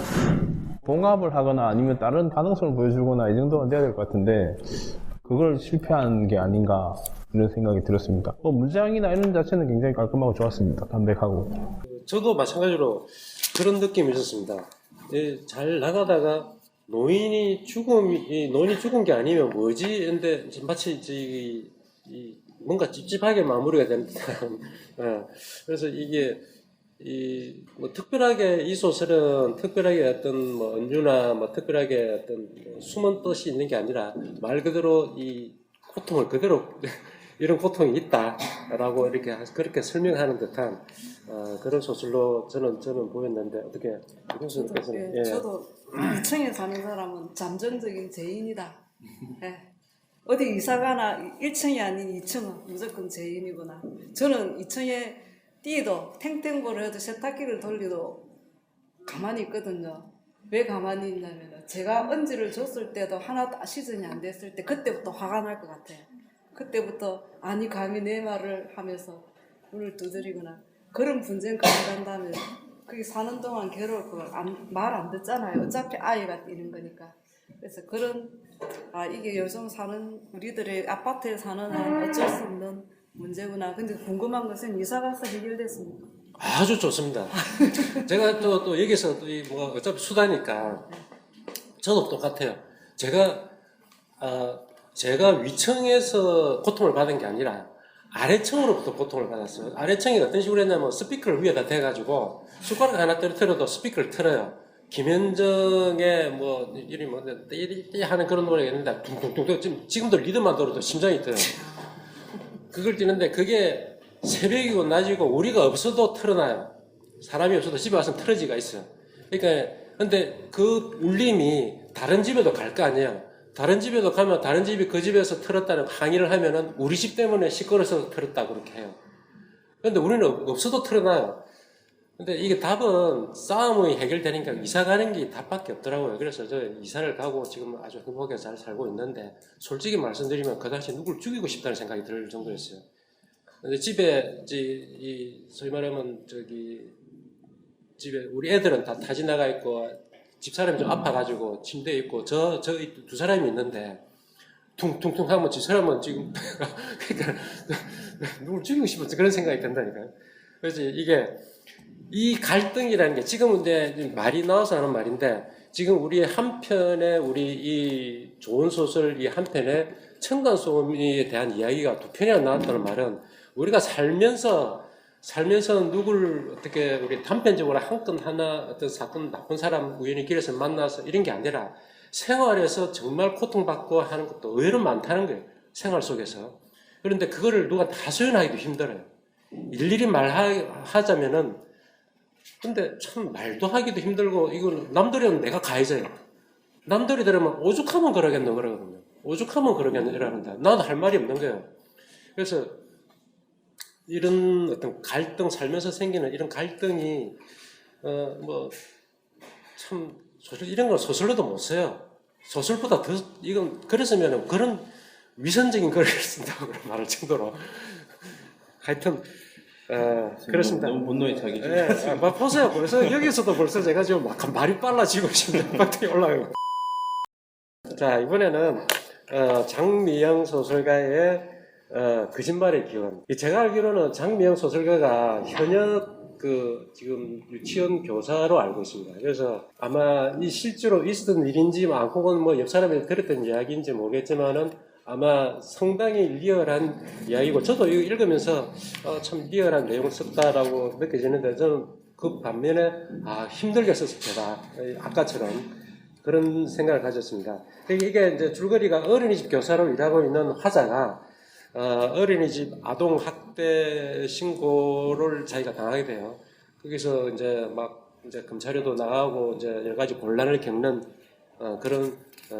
봉합을 하거나 아니면 다른 가능성을 보여주거나 이 정도는 돼야 될 것 같은데 그걸 실패한 게 아닌가 이런 생각이 들었습니다. 뭐 문장이나 이런 자체는 굉장히 깔끔하고 좋았습니다. 담백하고. 저도 마찬가지로 그런 느낌이 있었습니다. 잘 나가다가 노인이 죽은 게 아니면 뭐지? 근데 마치 뭔가 찝찝하게 마무리가 됩니다. 그래서 이게 뭐 특별하게 이 소설은 특별하게 어떤 뭐 은유나 뭐 특별하게 어떤 뭐 숨은 뜻이 있는 게 아니라 말 그대로 이 고통을 그대로 이런 고통이 있다라고 이렇게 그렇게 설명하는 듯한 그런 소설로 저는 보였는데 어떻게 교수님께서는 예, 저도 2층에 사는 사람은 잠정적인 죄인이다. 예. 어디 이사가나 1층이 아닌 2층은 무조건 죄인이구나. 저는 2층에 뛰도 탱탱볼을 해도 세탁기를 돌리도 가만히 있거든요. 왜 가만히 있냐면 제가 언지를 줬을 때도 하나도 시즌이 안 됐을 때 그때부터 화가 날 것 같아요. 그때부터 아니 감히 내 말을 하면서 문을 두드리거나 그런 분쟁까지 간다면 그게 사는 동안 괴로울 거 말 안 듣잖아요. 어차피 아이가 뛰는 거니까. 그래서 그런 이게 요즘 사는 우리들의 아파트에 사는 한 어쩔 수 없는 문제구나. 근데 궁금한 것은 이사 가서 해결됐습니까? 아주 좋습니다. 제가 또 여기서 뭐 어차피 수다니까 저도 똑같아요. 제가 위층에서 고통을 받은 게 아니라 아래층으로부터 고통을 받았어요. 아래층이 어떤 식으로 했냐면 스피커를 위에다 대가지고 숟가락 하나 떨어뜨려도 스피커를 틀어요. 김현정의 뭐 이름이 뭔데 띠 하는 그런 노래가 있는데 둥둥둥 지금도 리듬만 들어도 심장이 뛰어요. 그걸 뛰는데 그게 새벽이고 낮이고 우리가 없어도 틀어놔요. 사람이 없어도 집에 와서 틀어지가 있어요. 그러니까 근데 그 울림이 다른 집에도 갈 거 아니에요. 다른 집에도 가면 다른 집이 그 집에서 틀었다는 항의를 하면은 우리 집 때문에 시끄러워서 틀었다 그렇게 해요. 근데 우리는 없어도 틀어놔요. 근데 이게 답은 싸움이 해결되니까 이사 가는 게 답밖에 없더라고요. 그래서 저 이사를 가고 지금 아주 행복하게 잘 살고 있는데 솔직히 말씀드리면 그 당시에 누굴 죽이고 싶다는 생각이 들 정도였어요. 근데 집에 소위 말하면 집에 우리 애들은 다 타지 나가 있고 집사람이 좀 아파가지고 침대에 있고 저 두 사람이 있는데 퉁퉁퉁 하면 집사람은 지금 그러니까 누굴 죽이고 싶어서 그런 생각이 든다니까요. 그래서 이 갈등이라는 게 지금은 이제 말이 나와서 하는 말인데 지금 우리 한편에 우리 이 좋은 소설 이 한편에 층간소음에 대한 이야기가 2편이나 나왔다는 말은 우리가 살면서 누굴 어떻게 우리 단편적으로 한 건 하나 어떤 사건 나쁜 사람 우연히 길에서 만나서 이런 게 아니라 생활에서 정말 고통받고 하는 것도 의외로 많다는 거예요. 생활 속에서. 그런데 그거를 누가 다 소연하기도 힘들어요. 일일이 말하자면은 근데 참 말도 하기도 힘들고 이건 남들이면 내가 가해져요. 남들이 들으면 오죽하면 그러겠노 그러거든요. 오죽하면 그러겠노 이러는데 나도 할 말이 없는 거예요. 그래서 이런 어떤 갈등 살면서 생기는 이런 갈등이 뭐 참 이런 걸 소설로도 못 써요. 소설보다 더 이건 그랬으면 그런 위선적인 글을 쓴다고 말할 정도로 하여튼 그렇습니다. 너무 분노에 차기. 보세요. 벌써 여기서도 벌써 제가 지금 막 말이 빨라지고 심장박동이 올라가고. 자 이번에는 장미영 소설가의 거짓말의 기원. 제가 알기로는 장미영 소설가가 현역 그 지금 유치원 교사로 알고 있습니다. 그래서 아마 이 실제로 있었던 일인지 혹은 뭐 옆 사람이 들었던 이야기인지 모르겠지만은 아마 상당히 리얼한 이야기고 저도 이거 읽으면서 참 리얼한 내용을 썼다라고 느껴지는데 저는 그 반면에 힘들게 썼을 테다. 아까처럼 그런 생각을 가졌습니다. 이게 이제 줄거리가 어린이집 교사로 일하고 있는 화자가 어린이집 아동 학대 신고를 자기가 당하게 돼요. 거기서 이제 막 이제 검찰에도 나가고 이제 여러 가지 곤란을 겪는 그런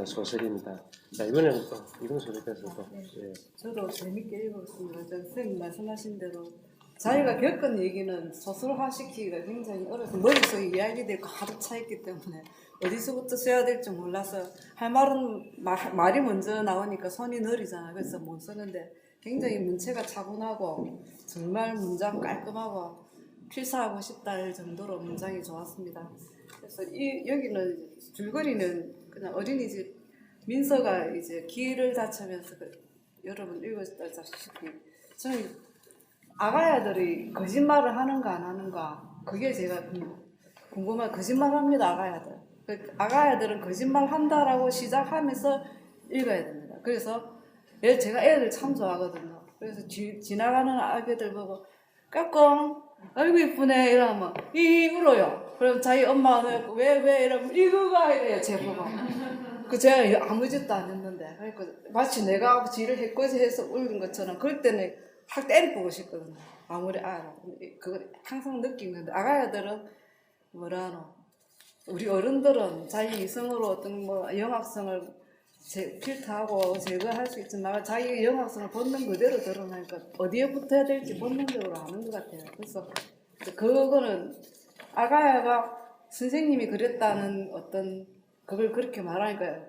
소설입니다. 자, 이번에는 또 이런 소설께서 또 예. 저도 재밌게 읽었습니다. 선생님 말씀하신 대로 자기가 겪은 얘기는 소설화시키기가 굉장히 어려서 머릿속에 이야기들이 가득 차 있기 때문에 어디서부터 써야 될지 몰라서 할 말은 말이 먼저 나오니까 손이 느리잖아요. 그래서 못 쓰는데 굉장히 문체가 차분하고 정말 문장 깔끔하고 필사하고 싶다 할 정도로 문장이 좋았습니다. 그래서 여기는 줄거리는 그냥 어린이집 민서가 이제 길을 다치면서 여러분 읽었다시피 저는 아가야들이 거짓말을 하는가 안 하는가 그게 제가 궁금한 거짓말합니다. 아가야들은 거짓말 한다라고 시작하면서 읽어야 됩니다. 그래서 제가 애들 참 좋아하거든요. 그래서 지나가는 아기들 보고 까꿍 아이고 이쁘네 이러면 울어요. 그럼 자기 엄마는 왜 이러면 이거가 이래요. 제보고 제가 아무 짓도 안 했는데 그러니까 마치 내가 지를 했거지 해서 울는 것처럼 그럴 때는 확 때려보고 싶거든요. 아무리 그거 항상 느끼는데 아가야들은 뭐라노 우리 어른들은 자기 이성으로 어떤 뭐 영악성을 필터하고 제거할 수 있지만 자기 영악성을 본능 그대로 드러나니까 어디에 붙어야 될지 본능적으로 아는 것 같아요. 그래서 그거는 아가야가 선생님이 그랬다는 어떤 그걸 그렇게 말하니까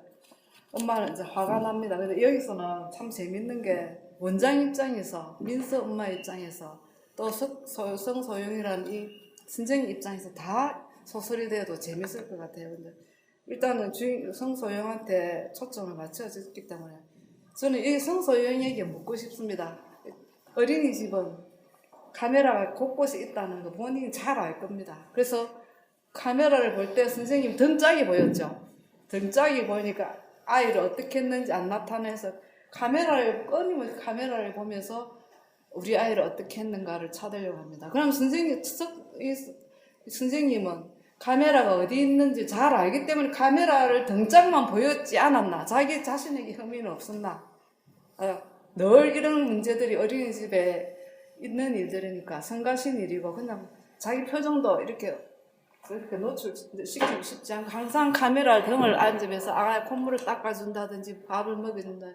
엄마는 이제 화가 납니다. 근데 여기서는 참 재밌는 게 원장 입장에서 민서 엄마 입장에서 또 성소영이라는 이 선생님 입장에서 다 소설이 돼도 재밌을 것 같아요. 근데 일단은 성소영한테 초점을 맞춰졌기 때문에 저는 이 성소영에게 묻고 싶습니다. 어린이집은 카메라가 곳곳에 있다는 거 본인이 잘 알 겁니다. 그래서 카메라를 볼 때 선생님 등짝이 보였죠. 등짝이 보이니까 아이를 어떻게 했는지 안 나타내서 끊임없이 카메라를 보면서 우리 아이를 어떻게 했는가를 찾으려고 합니다. 그럼 선생님은 카메라가 어디 있는지 잘 알기 때문에 카메라를 등짝만 보였지 않았나? 자기 자신에게 혐의는 없었나? 늘 이런 문제들이 어린이집에 있는 일들이니까 성가신 일이고 그냥 자기 표정도 이렇게 노출시키고 싶지 않고 항상 카메라 등을 앉으면서 아가 콧물을 닦아준다든지 밥을 먹여준다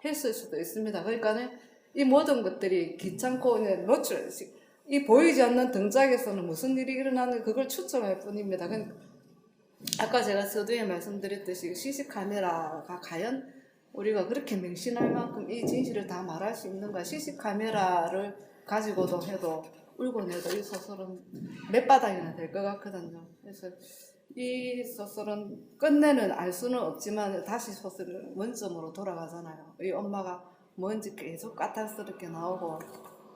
했을 수도 있습니다. 그러니까 이 모든 것들이 귀찮고 이 보이지 않는 등짝에서는 무슨 일이 일어나는지 그걸 추측할 뿐입니다. 아까 제가 서두에 말씀드렸듯이 CC카메라가 과연 우리가 그렇게 맹신할 만큼 이 진실을 다 말할 수 있는가. CC카메라를 가지고도 해도 울고내도 이 소설은 몇 바닥이나 될 것 같거든요. 그래서 이 소설은 끝내는 알 수는 없지만 다시 소설은 원점으로 돌아가잖아요. 이 엄마가 뭔지 계속 까탈스럽게 나오고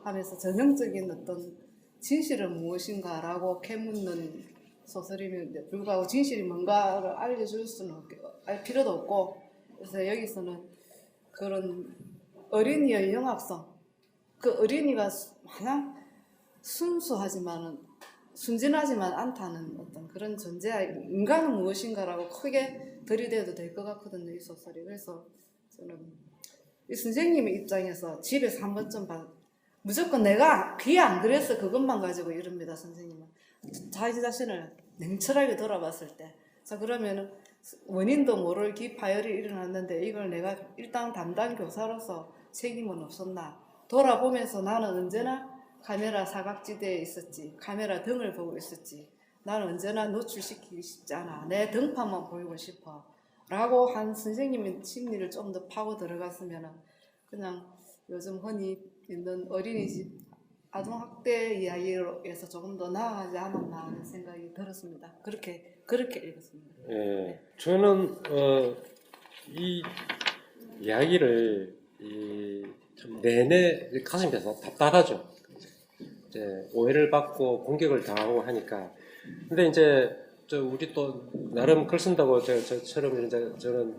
하면서 전형적인 어떤 진실은 무엇인가라고 캐묻는 소설임에도 불구하고 진실이 뭔가를 알려줄 수는 알 필요도 없고 그래서 여기서는 그런 어린이의 영악성 그 어린이가 마냥 순진하지만 않다는 어떤 그런 존재야 인간은 무엇인가라고 크게 들이대도 될 것 같거든요 이 소설이. 그래서 저는 이 선생님의 입장에서 집에서 한 번쯤 무조건 내가 귀에 안 들여서 그것만 가지고 이럽니다. 선생님은 자기 자신을 냉철하게 돌아봤을 때 자 그러면은 원인도 모를 기파열이 일어났는데 이걸 내가 일단 담당 교사로서 책임은 없었나 돌아보면서 나는 언제나 카메라 사각지대에 있었지 카메라 등을 보고 있었지 나는 언제나 노출시키기 쉽지 않아 내 등판만 보이고 싶어 라고 한 선생님의 심리를 좀 더 파고 들어갔으면 그냥 요즘 흔히 있는 어린이집 아동학대 이야기에서 조금 더 나아가지 않았나 하는 생각이 들었습니다. 그렇게 읽었습니다. 예, 저는 이 이야기를 참 내내 가슴이 답답하죠. 이제 오해를 받고 공격을 당하고 하니까. 근데 이제 우리 또 나름 글 쓴다고 저처럼 이제 저는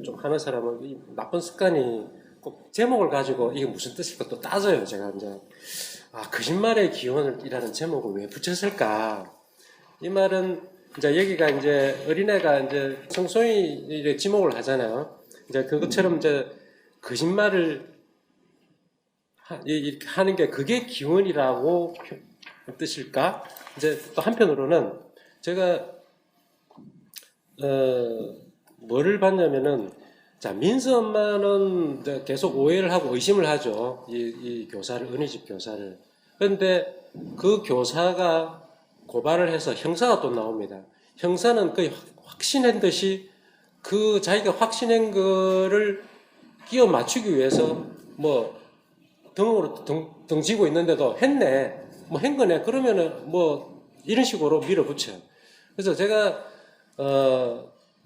좀 하는 사람은 이 나쁜 습관이 꼭 제목을 가지고 이게 무슨 뜻일까 또 따져요. 제가 이제 거짓말의 기원이라는 제목을 왜 붙였을까? 이 말은 이제 여기가 이제 어린애가 이제 성소위 지목을 하잖아요. 이제 그것처럼 이제 거짓말을 이렇게 하는 게 그게 기원이라고 뜻일까? 이제 또 한편으로는 제가 뭐를 봤냐면은 자 민서 엄마는 이제 계속 오해를 하고 의심을 하죠. 이 교사를 어린이집 교사를. 그런데 그 교사가 고발을 해서 형사가 또 나옵니다. 형사는 거의 확신한 듯이 그 자기가 확신한 거를 끼워 맞추기 위해서 뭐 등으로 등지고 있는데도 했네, 뭐 한 거네. 그러면은 뭐 이런 식으로 밀어붙여. 그래서 제가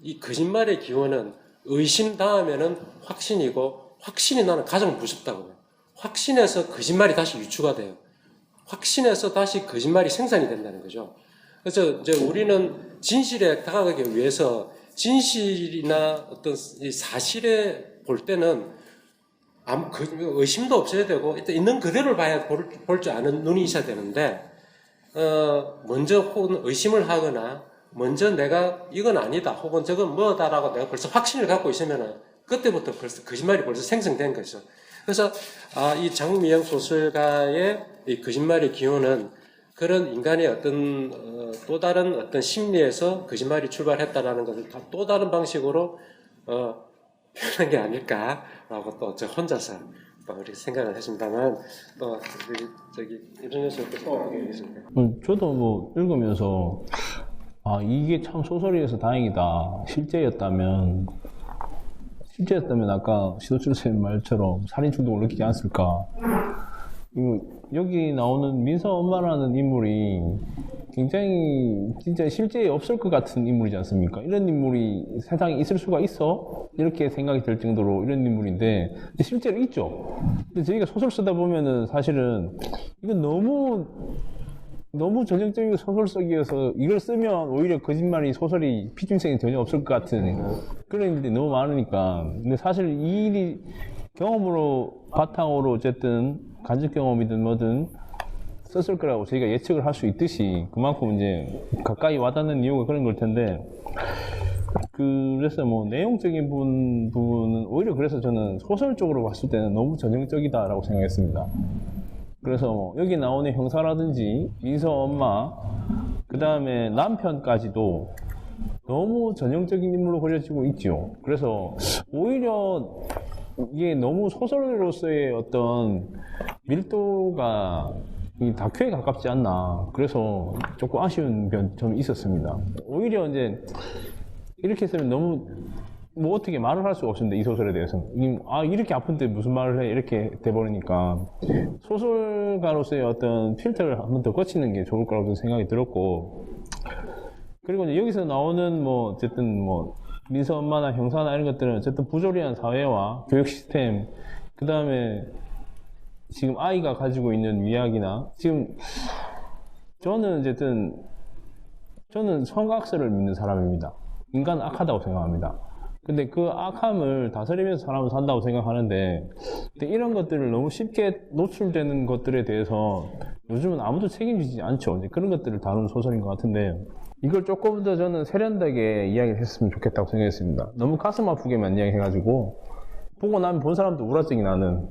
이 거짓말의 기원은 의심 다음에는 확신이고 확신이 나는 가장 무섭다고 해요. 확신해서 거짓말이 다시 유추가 돼요. 확신해서 다시 거짓말이 생산이 된다는 거죠. 그래서 이제 우리는 진실에 다가가기 위해서 진실이나 어떤 이 사실에 볼 때는 아무 의심도 없어야 되고 일단 있는 그대로를 봐야 볼 줄 아는 눈이 있어야 되는데 먼저 혹은 의심을 하거나 먼저 내가 이건 아니다 혹은 저건 뭐다라고 내가 벌써 확신을 갖고 있으면은 그때부터 벌써 거짓말이 벌써 생성된 거죠. 그래서 이 장미영 소설가의 이 거짓말의 기원은 그런 인간의 어떤 또 다른 어떤 심리에서 거짓말이 출발했다라는 것을 또 다른 방식으로 표현한 게 아닐까라고 또 저 혼자서 또 그렇게 생각을 했습니다만 또 저기 임성현 선생님께서 어떻게 얘기했습니까? 저도 뭐 읽으면서 이게 참 소설이어서 다행이다. 실제였다면 아까 시도철 선생님 말처럼 살인 충동을 느끼지 않았을까. 여기 나오는 민서 엄마라는 인물이 굉장히 진짜 실제에 없을 것 같은 인물이지 않습니까? 이런 인물이 세상에 있을 수가 있어? 이렇게 생각이 들 정도로 이런 인물인데 실제로 있죠. 근데 저희가 소설 쓰다 보면은 사실은 이건 너무 전형적인 소설 쓰기여서 이걸 쓰면 오히려 거짓말이 소설이 피중성이 전혀 없을 것 같은 그런 일들이 너무 많으니까. 근데 사실 이 일이 경험으로 바탕으로 어쨌든 간접 경험이든 뭐든 썼을 거라고 저희가 예측을 할 수 있듯이 그만큼 이제 가까이 와닿는 이유가 그런 걸 텐데, 그래서 뭐 내용적인 부분은 오히려 그래서 저는 소설적으로 봤을 때는 너무 전형적이다라고 생각했습니다. 그래서 뭐 여기 나오는 형사라든지 민서 엄마, 그 다음에 남편까지도 너무 전형적인 인물로 그려지고 있죠. 그래서 오히려 이게 너무 소설로서의 어떤 밀도가 이 다큐에 가깝지 않나. 그래서 조금 아쉬운 점이 있었습니다. 오히려 이제 이렇게 쓰면 너무 뭐 어떻게 말을 할 수가 없습니다. 이 소설에 대해서. 이렇게 아픈데 무슨 말을 해? 이렇게 돼버리니까 소설가로서의 어떤 필터를 한 번 더 거치는 게 좋을 거라고 생각이 들었고, 그리고 이제 여기서 나오는 뭐 어쨌든 뭐 민서 엄마나 형사나 이런 것들은 어쨌든 부조리한 사회와 교육 시스템, 그 다음에 지금 아이가 가지고 있는 위약이나 지금 저는 어쨌든 저는 성악설을 믿는 사람입니다. 인간은 악하다고 생각합니다. 근데 그 악함을 다스리면서 사람은 산다고 생각하는데, 근데 이런 것들을 너무 쉽게 노출되는 것들에 대해서 요즘은 아무도 책임지지 않죠. 이제 그런 것들을 다루는 소설인 것 같은데, 이걸 조금 더 저는 세련되게 이야기를 했으면 좋겠다고 생각했습니다. 너무 가슴 아프게만 이야기해가지고 보고 나면 본 사람도 우라증이 나는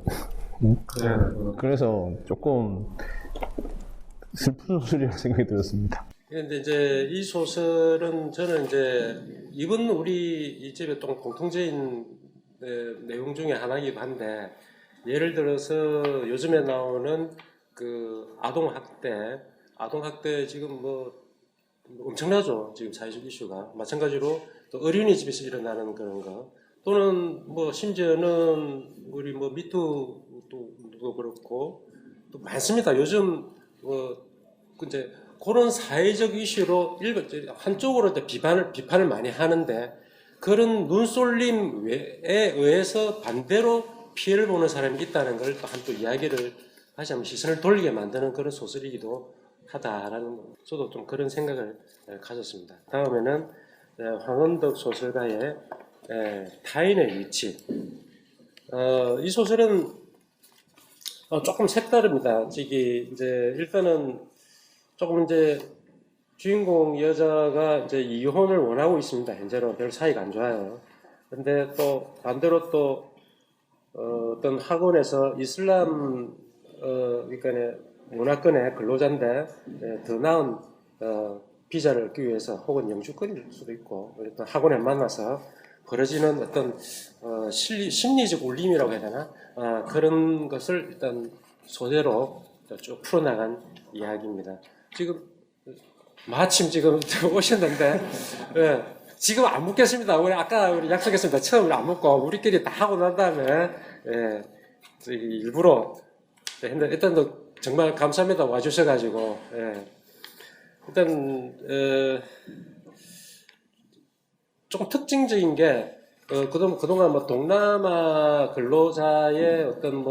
그래서 조금 슬픈 소설이라고 생각이 들었습니다. 그런데 이제 이 소설은 저는 이제 이번 우리 이 집의 또 공통적인 내용 중에 하나이기도 한데, 예를 들어서 요즘에 나오는 그 아동학대 지금 뭐 엄청나죠. 지금 사회적 이슈가. 마찬가지로 또 어린이집에서 일어나는 그런 거, 또는 뭐 심지어는 우리 뭐 미투도 그렇고 또 많습니다. 요즘 뭐 이제 그런 사회적 이슈로 한쪽으로 비판을 많이 하는데, 그런 눈쏠림에 의해서 반대로 피해를 보는 사람이 있다는 걸 또 한 또 이야기를 다시 한번 시선을 돌리게 만드는 그런 소설이기도 하다라는 저도 좀 그런 생각을 가졌습니다. 다음에는 황원덕 소설가의 타인의 위치. 이 소설은 조금 색다릅니다. 이제 일단은 조금 이제 주인공 여자가 이제 이혼을 원하고 있습니다. 현재로 별 사이가 안 좋아요. 근데 또 반대로 또 어떤 학원에서 이슬람 그러니까 문화권의 근로자인데 더 나은 비자를 얻기 위해서 혹은 영주권일 수도 있고 어떤 학원에 만나서 벌어지는 어떤 심리적 울림이라고 해야 되나 그런 것을 일단 소재로 쭉 풀어나간 이야기입니다. 지금 마침 지금 오셨는데 지금 안 묻겠습니다. 아까 우리 약속했습니다. 처음 안 묻고 우리끼리 다 하고 난 다음에 일부러 했는데 일단 정말 감사합니다. 와주셔가지고 일단 조금 특징적인 게 그동안 뭐 동남아 근로자의 어떤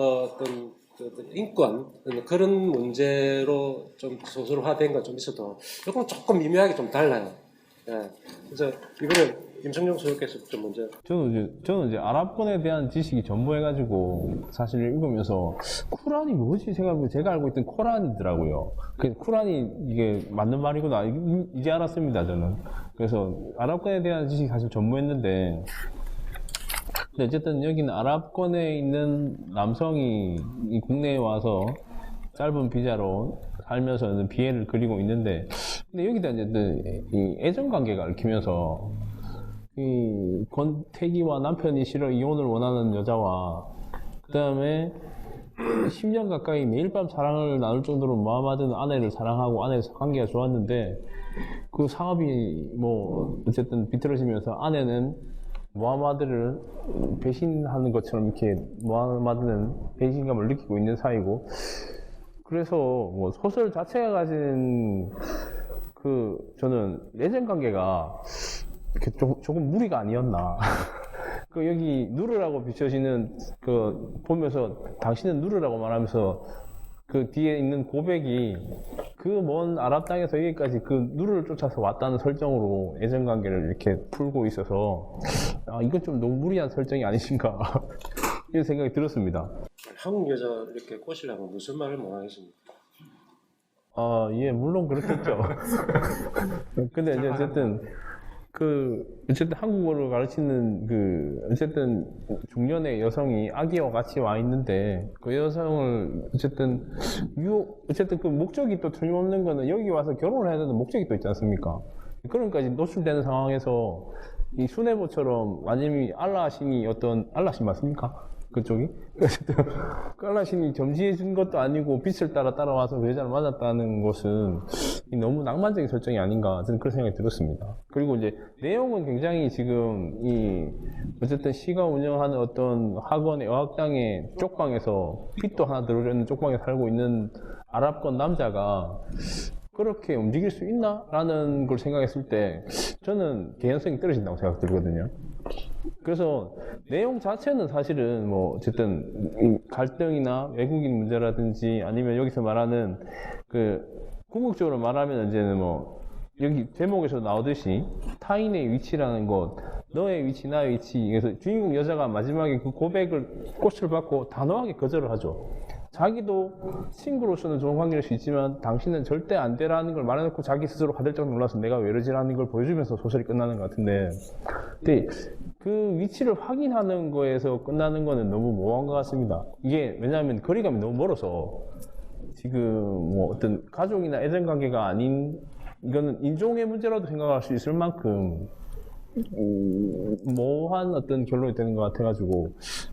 인권 그런 문제로 좀 소설화된 건 좀 있어도 이건 조금 미묘하게 좀 달라요. 그래서 이거는 김성용 소설께서 좀 먼저. 저는 이제 아랍권에 대한 지식이 전부해가지고 사실 읽으면서 쿠란이 뭐지 생각해보면 제가 알고 있던 코란이더라고요. 그 쿠란이 이게 맞는 말이구나 이제 알았습니다 저는. 그래서 아랍권에 대한 지식이 사실 전무했는데. 근데 어쨌든 여기는 아랍권에 있는 남성이 이 국내에 와서 짧은 비자로 살면서 비애를 그리고 있는데, 근데 여기다 이제 이 애정 관계가 얽히면서 이 권태기와 남편이 싫어 이혼을 원하는 여자와 그 다음에 10년 가까이 매일 밤 사랑을 나눌 정도로 무하마드는 아내를 사랑하고 아내의 관계가 좋았는데 그 사업이 뭐 어쨌든 비틀어지면서 아내는 무하마드를 배신하는 것처럼 이렇게 무하마드는 배신감을 느끼고 있는 사이고, 그래서 뭐 소설 자체가 가진 저는 애정 관계가 이렇게 조금 무리가 아니었나. 여기 누르라고 비춰지는 보면서 당신은 누르라고 말하면서 그 뒤에 있는 고백이 그 먼 아랍 땅에서 여기까지 그 누르를 쫓아서 왔다는 설정으로 애정 관계를 이렇게 풀고 있어서 이건 좀 너무 무리한 설정이 아니신가 이런 생각이 들었습니다. 한국 여자 이렇게 꼬시려면 무슨 말을 못 하겠습니까? 예, 물론 그렇겠죠. 근데 이제 어쨌든 한국어를 가르치는 어쨌든 중년의 여성이 아기와 같이 와 있는데 그 여성을 어쨌든 그 목적이 또 틀림없는 거는 여기 와서 결혼을 해야 되는 목적이 또 있지 않습니까? 그런까지 노출되는 상황에서 이 수뇌부처럼 완전히 알라신이 알라신 맞습니까? 그쪽이? 알라신이 점지해 준 것도 아니고 빛을 따라와서 그 여자를 맞았다는 것은 너무 낭만적인 설정이 아닌가 저는 그런 생각이 들었습니다. 그리고 이제 내용은 굉장히 지금 어쨌든 시가 운영하는 어떤 학원의 어학당의 쪽방에서 빛도 하나 들어오는 쪽방에 살고 있는 아랍권 남자가 그렇게 움직일 수 있나? 라는 걸 생각했을 때 저는 개연성이 떨어진다고 생각 들거든요. 그래서 내용 자체는 사실은 뭐 어쨌든 갈등이나 외국인 문제라든지 아니면 여기서 말하는 궁극적으로 말하면 이제는 뭐 여기 제목에서 나오듯이 타인의 위치라는 것, 너의 위치, 나의 위치. 그래서 주인공 여자가 마지막에 그 꽃을 받고 단호하게 거절을 하죠. 자기도 친구로서는 좋은 관계일 수 있지만 당신은 절대 안 되라는 걸 말해놓고 자기 스스로 가들짝 놀라서 내가 왜 이러지라는 걸 보여주면서 소설이 끝나는 것 같은데, 근데 그 위치를 확인하는 거에서 끝나는 거는 너무 모호한 것 같습니다. 이게 왜냐하면 거리감이 너무 멀어서 지금 뭐 어떤 가족이나 애정 관계가 아닌 이거는 인종의 문제라도 생각할 수 있을 만큼 모호한 어떤 결론이 되는 것 같아가지고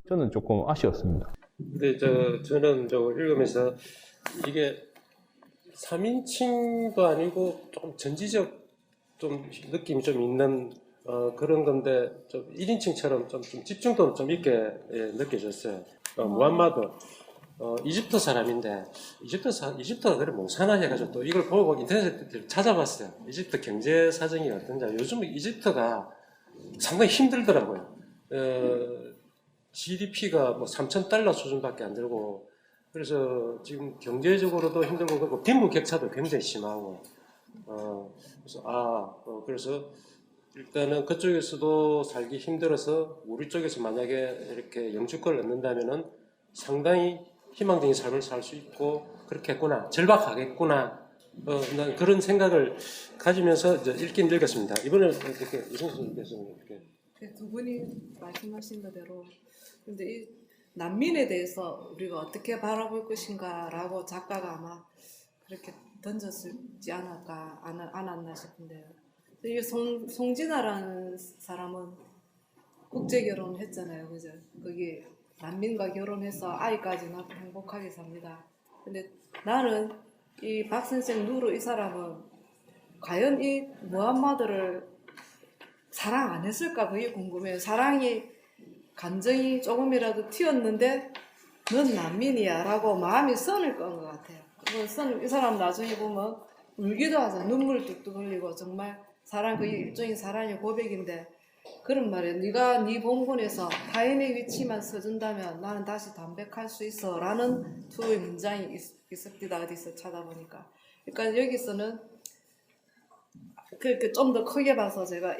저는 조금 아쉬웠습니다. 근데 저는 읽으면서 이게 3인칭도 아니고 조금 전지적 좀 느낌이 좀 있는 그런 건데 좀 1인칭처럼 좀 집중도 좀 있게 느껴졌어요. 무함마드 이집트 사람인데 이집트가 그래 못 사나 해가지고 또 이걸 보고 인터넷에 찾아봤어요. 이집트 경제 사정이 어떤지. 요즘 이집트가 상당히 힘들더라고요. GDP가 뭐 $3,000 수준밖에 안 되고 그래서 지금 경제적으로도 힘들고 그리고 빈부격차도 굉장히 심하고 그래서 일단은 그쪽에서도 살기 힘들어서 우리 쪽에서 만약에 이렇게 영주권을 얻는다면은 상당히 희망적인 삶을 살 수 있고 그렇겠구나, 절박하겠구나, 난 그런 생각을 가지면서 이제 읽긴 읽었습니다. 이번에 이렇게 이성수님께서 이렇게 두 분이 말씀하신 대로 근데 이 난민에 대해서 우리가 어떻게 바라볼 것인가라고 작가가 아마 그렇게 던졌을지 않았나 싶은데요. 이 송진아라는 사람은 국제 결혼을 했잖아요, 그죠? 거기 난민과 결혼해서 아이까지 낳고 행복하게 삽니다. 근데 나는 이 박선생 누르 이 사람은 과연 이 무함마드를 사랑 안 했을까 그게 궁금해요. 감정이 조금이라도 튀었는데 넌 난민이야 라고 마음이 선을 건 것 같아요. 이 사람 나중에 보면 울기도 하죠. 눈물 뚝뚝 흘리고 정말 그게 일종의 사랑의 고백인데 그런 말이에요. 네가 네 본분에서 타인의 위치만 서준다면 나는 다시 담백할 수 있어 라는 투의 문장이 있습니다. 어디서 찾아보니까. 그러니까 여기서는 그렇게 좀 더 크게 봐서 제가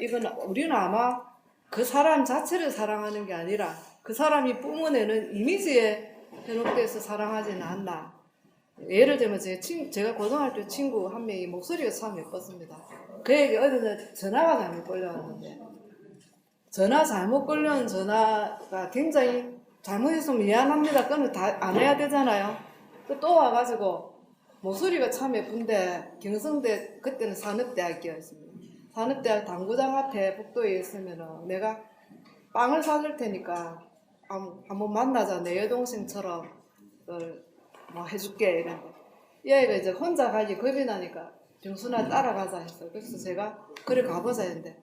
우리는 아마 그 사람 자체를 사랑하는 게 아니라 그 사람이 뿜어내는 이미지에 현혹돼서 사랑하지는 않나. 예를 들면 제가 고등학교 친구 한 명이 목소리가 참 예뻤습니다. 그에게 어느 날 전화가 잘못 걸려왔는데 전화 잘못 걸려온 전화가 굉장히 잘못해서 미안합니다. 그러면 다 안 해야 되잖아요. 또 와가지고 목소리가 참 예쁜데 경성대 그때는 산업대학교였습니다. 산업대학 당구장 앞에 복도에 있으면은 내가 빵을 사줄 테니까 한번 만나자 내 여동생처럼 뭐 해줄게 이랬는데 이 아이가 이제 혼자 가기 겁이 나니까 병순아 따라가자 했어. 그래서 제가 그래 가보자 했는데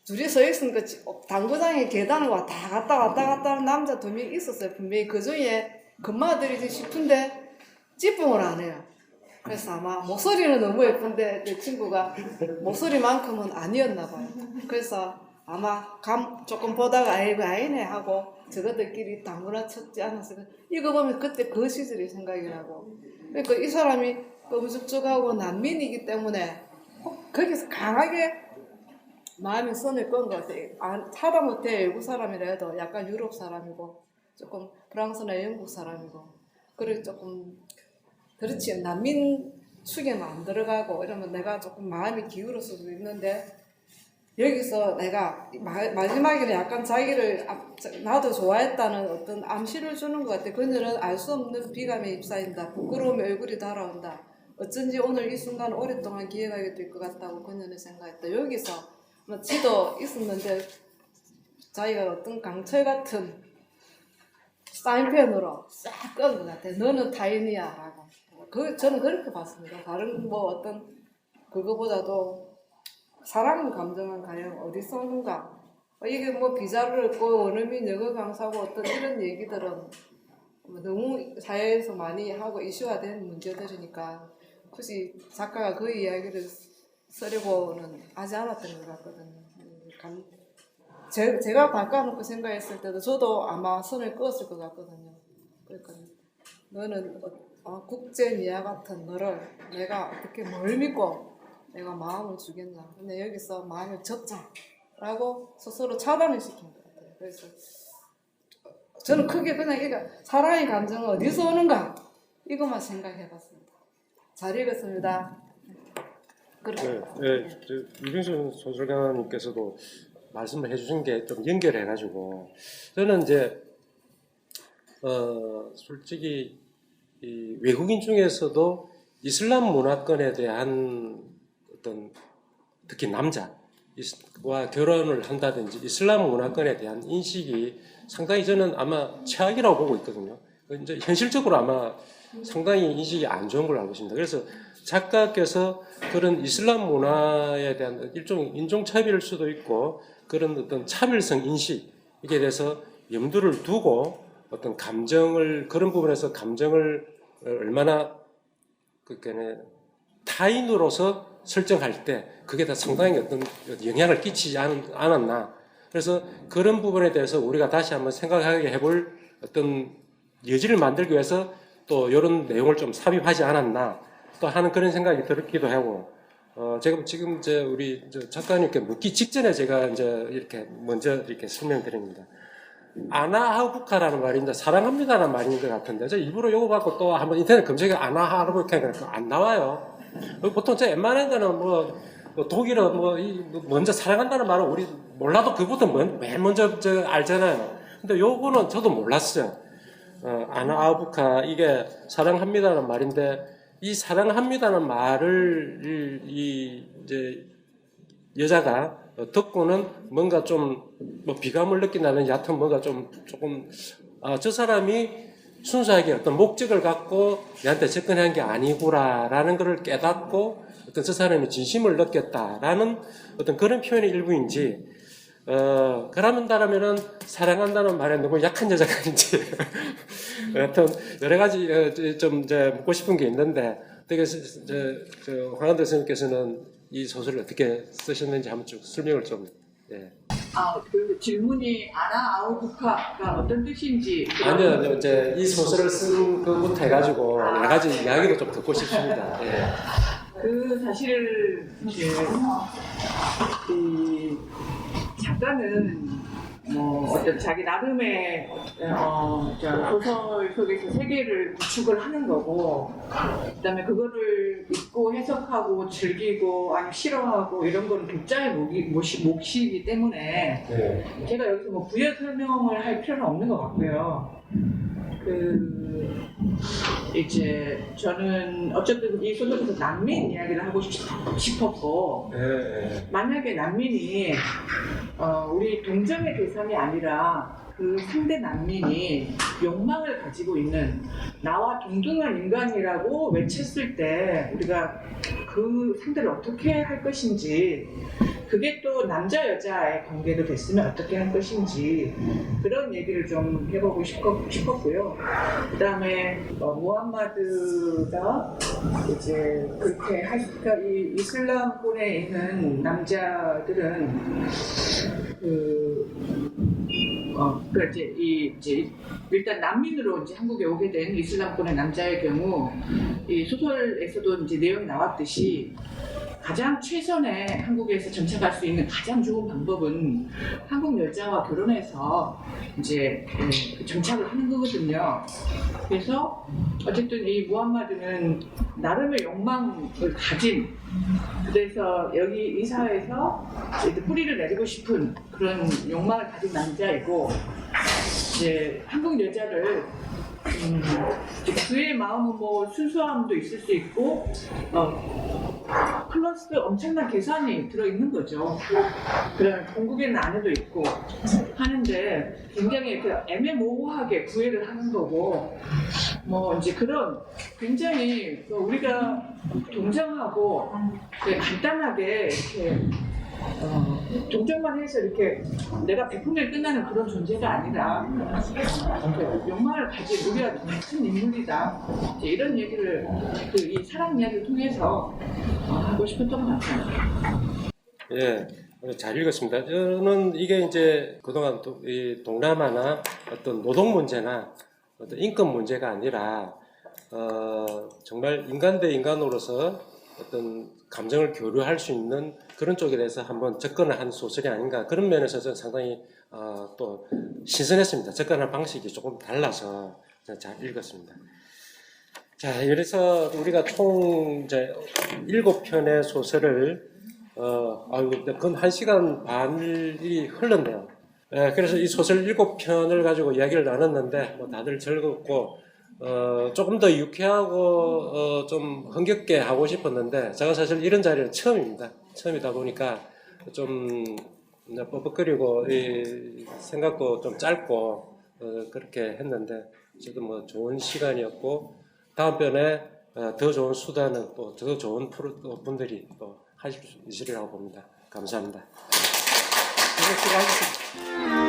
둘이 서 있으니까 당구장에 계단을 왔다 갔다 하는 남자 2명 있었어요. 분명히 그 중에 금마들이지 싶은데 찌뽕을 안 해요. 그래서 아마 목소리는 너무 예쁜데 내 친구가 목소리만큼은 아니었나 봐요. 그래서 아마 조금 보다가 아이고 아니네 하고 저것들끼리 당구나 쳤지 않았을까. 이거 보면 그때 그 시절이 생각이 나고. 그러니까 이 사람이 끔죽죽하고 난민이기 때문에 거기서 강하게 마음이 선을 건 것 같아요. 하다못해 외국 사람이라 해도 약간 유럽 사람이고 조금 프랑스나 영국 사람이고 그리고 조금 그렇지 난민 축에만 안 들어가고 이러면 내가 조금 마음이 기울을 수도 있는데 여기서 내가 마지막에는 약간 자기를 나도 좋아했다는 어떤 암시를 주는 것 같아. 그녀는 알 수 없는 비감에 휩싸인다. 부끄러움에 얼굴이 달아온다. 어쩐지 오늘 이 순간 오랫동안 기억하게 될 것 같다고 그녀는 생각했다. 여기서 지도 있었는데 자기가 어떤 강철 같은 사인펜으로 싹 끄는 것 같아. 너는 타인이야 라고. 저는 그렇게 봤습니다. 다른 어떤 그거보다도 사랑의 감정은 과연 어디서 오는가? 이게 비자를 얻고 원어민 영어 강사고 어떤 이런 얘기들은 너무 사회에서 많이 하고 이슈화된 문제들이니까 굳이 작가가 그 이야기를 쓰려고는 하지 않았던 것 같거든요. 제가 바꿔놓고 생각했을 때도 저도 아마 선을 그었을 것 같거든요. 그러니까 너는 국제 미아 같은 너를 내가 어떻게 뭘 믿고 내가 마음을 주겠나. 근데 여기서 마음을 접자라고 스스로 차단을 시킨 것 같아요. 그래서 저는 크게 그냥 사랑의 감정은 어디서 오는가 이것만 생각해봤습니다. 잘 읽었습니다. 유병수 소설가님께서도 말씀을 해주신 게 좀 연결해가지고 저는 이제 솔직히 이 외국인 중에서도 이슬람 문화권에 대한 어떤 특히 남자와 결혼을 한다든지 이슬람 문화권에 대한 인식이 상당히 저는 아마 최악이라고 보고 있거든요. 이제 현실적으로 아마 상당히 인식이 안 좋은 걸로 알고 있습니다. 그래서 작가께서 그런 이슬람 문화에 대한 일종의 인종차별일 수도 있고 그런 어떤 차별성 인식에 대해서 염두를 두고 어떤 그런 부분에서 감정을 얼마나 타인으로서 설정할 때 그게 다 상당히 어떤 영향을 끼치지 않았나. 그래서 그런 부분에 대해서 우리가 다시 한번 생각하게 해볼 어떤 여지를 만들기 위해서 또 이런 내용을 좀 삽입하지 않았나 또 하는 그런 생각이 들기도 하고 지금 이제 우리 작가님께 묻기 직전에 제가 이제 이렇게 먼저 이렇게 설명드립니다. 아나하우부카라는 말이 이제 사랑합니다라는 말인 것 같은데 저 일부러 요거 받고 또 한번 인터넷 검색해 아나하우부카 안 나와요. 보통 제 웬만한 거는 뭐 독일어 먼저 사랑한다는 말은 우리 몰라도 그보다 맨 먼저 알잖아요. 근데 요거는 저도 몰랐어요. 아나하우부카 이게 사랑합니다라는 말인데 이 사랑합니다는 말을 이제 여자가 듣고는 뭔가 좀 뭐 비감을 느낀다는 얕은 뭔가 조금 저 사람이 순수하게 어떤 목적을 갖고 얘한테 접근한 게 아니구나라는 것을 깨닫고 어떤 저 사람이 진심을 느꼈다라는 어떤 그런 표현의 일부인지 그러면은 사랑한다는 말에 너무 약한 여자가 아닌지 여하튼 여러 가지 좀 이제 묻고 싶은 게 있는데 어떻게 황한도 선생님께서는 이 소설을 어떻게 쓰셨는지 한번 쭉 설명을 좀. 예. 그 질문이 아나아우부카가 어떤 뜻인지. 아니요, 이제 이 소설을 쓴 그부터 해가지고 여러 가지 이야기도 좀 듣고 싶습니다. 예. 사실 이제 이 작가는 뭐 어떤 자기 나름의 소설 속에서 세계를 구축을 하는 거고, 그다음에 그거를 읽고 해석하고 즐기고 아니면 싫어하고 이런 건 독자의 몫이기 때문에 제가 여기서 뭐 부연 설명을 할 필요는 없는 것 같고요. 이제 저는 어쨌든 이 소설에서 난민 이야기를 하고 싶었고, 만약에 난민이 우리 동정의 대상이 아니라 그 상대 난민이 욕망을 가지고 있는 나와 동등한 인간이라고 외쳤을 때 우리가 그 상대를 어떻게 할 것인지, 그게 또 남자 여자의 관계로 됐으면 어떻게 할 것인지 그런 얘기를 좀 해보고 싶었고요. 그다음에 무함마드가 이제 그렇게 그러니까 이 이슬람권에 있는 남자들은 이제 일단 난민으로 이제 한국에 오게 된 이슬람권의 남자의 경우 이 소설에서도 이제 내용이 나왔듯이 가장 최선의 한국에서 정착할 수 있는 가장 좋은 방법은 한국 여자와 결혼해서 이제 정착을 하는 거거든요. 그래서 어쨌든 이 무함마드는 나름의 욕망을 가진, 그래서 여기 이 사회에서 이제 뿌리를 내리고 싶은 그런 욕망을 가진 남자이고, 이제 한국 여자를 그의 마음은 뭐 순수함도 있을 수 있고 플러스 엄청난 계산이 들어있는 거죠. 그런 궁극에는 아내도 있고 하는데 굉장히 애매모호하게 구애를 하는 거고, 뭐 이제 그런 굉장히 우리가 동정하고 간단하게 이렇게 동정만 해서 이렇게 내가 베풀면 끝나는 그런 존재가 아니라 욕망을 가진 우리가 같은 인물이다, 이제 이런 얘기를 이 사랑 이야기를 통해서 하고 싶었던 것 같아요. 예, 잘 읽었습니다. 저는 이게 이제 그동안 이 동남아나 어떤 노동 문제나 어떤 인권 문제가 아니라 정말 인간 대 인간으로서 어떤 감정을 교류할 수 있는 그런 쪽에 대해서 한번 접근을 한 소설이 아닌가, 그런 면에서 저는 상당히 또 신선했습니다. 접근하는 방식이 조금 달라서 잘 읽었습니다. 자, 그래서 우리가 총 이제 7편의 소설을 건 1시간 반이 흘렀네요. 그래서 이 소설 7편을 가지고 이야기를 나눴는데 뭐 다들 즐겁고 조금 더 유쾌하고 좀 흥겹게 하고 싶었는데 제가 사실 이런 자리는 처음이다 보니까 좀 뻑뻑거리고 생각도 좀 짧고 그렇게 했는데 저도 뭐 좋은 시간이었고, 다음번에 더 좋은 수단은 또 더 좋은 분들이 또 하실 수 있으리라고 봅니다. 감사합니다. 수고하셨습니다.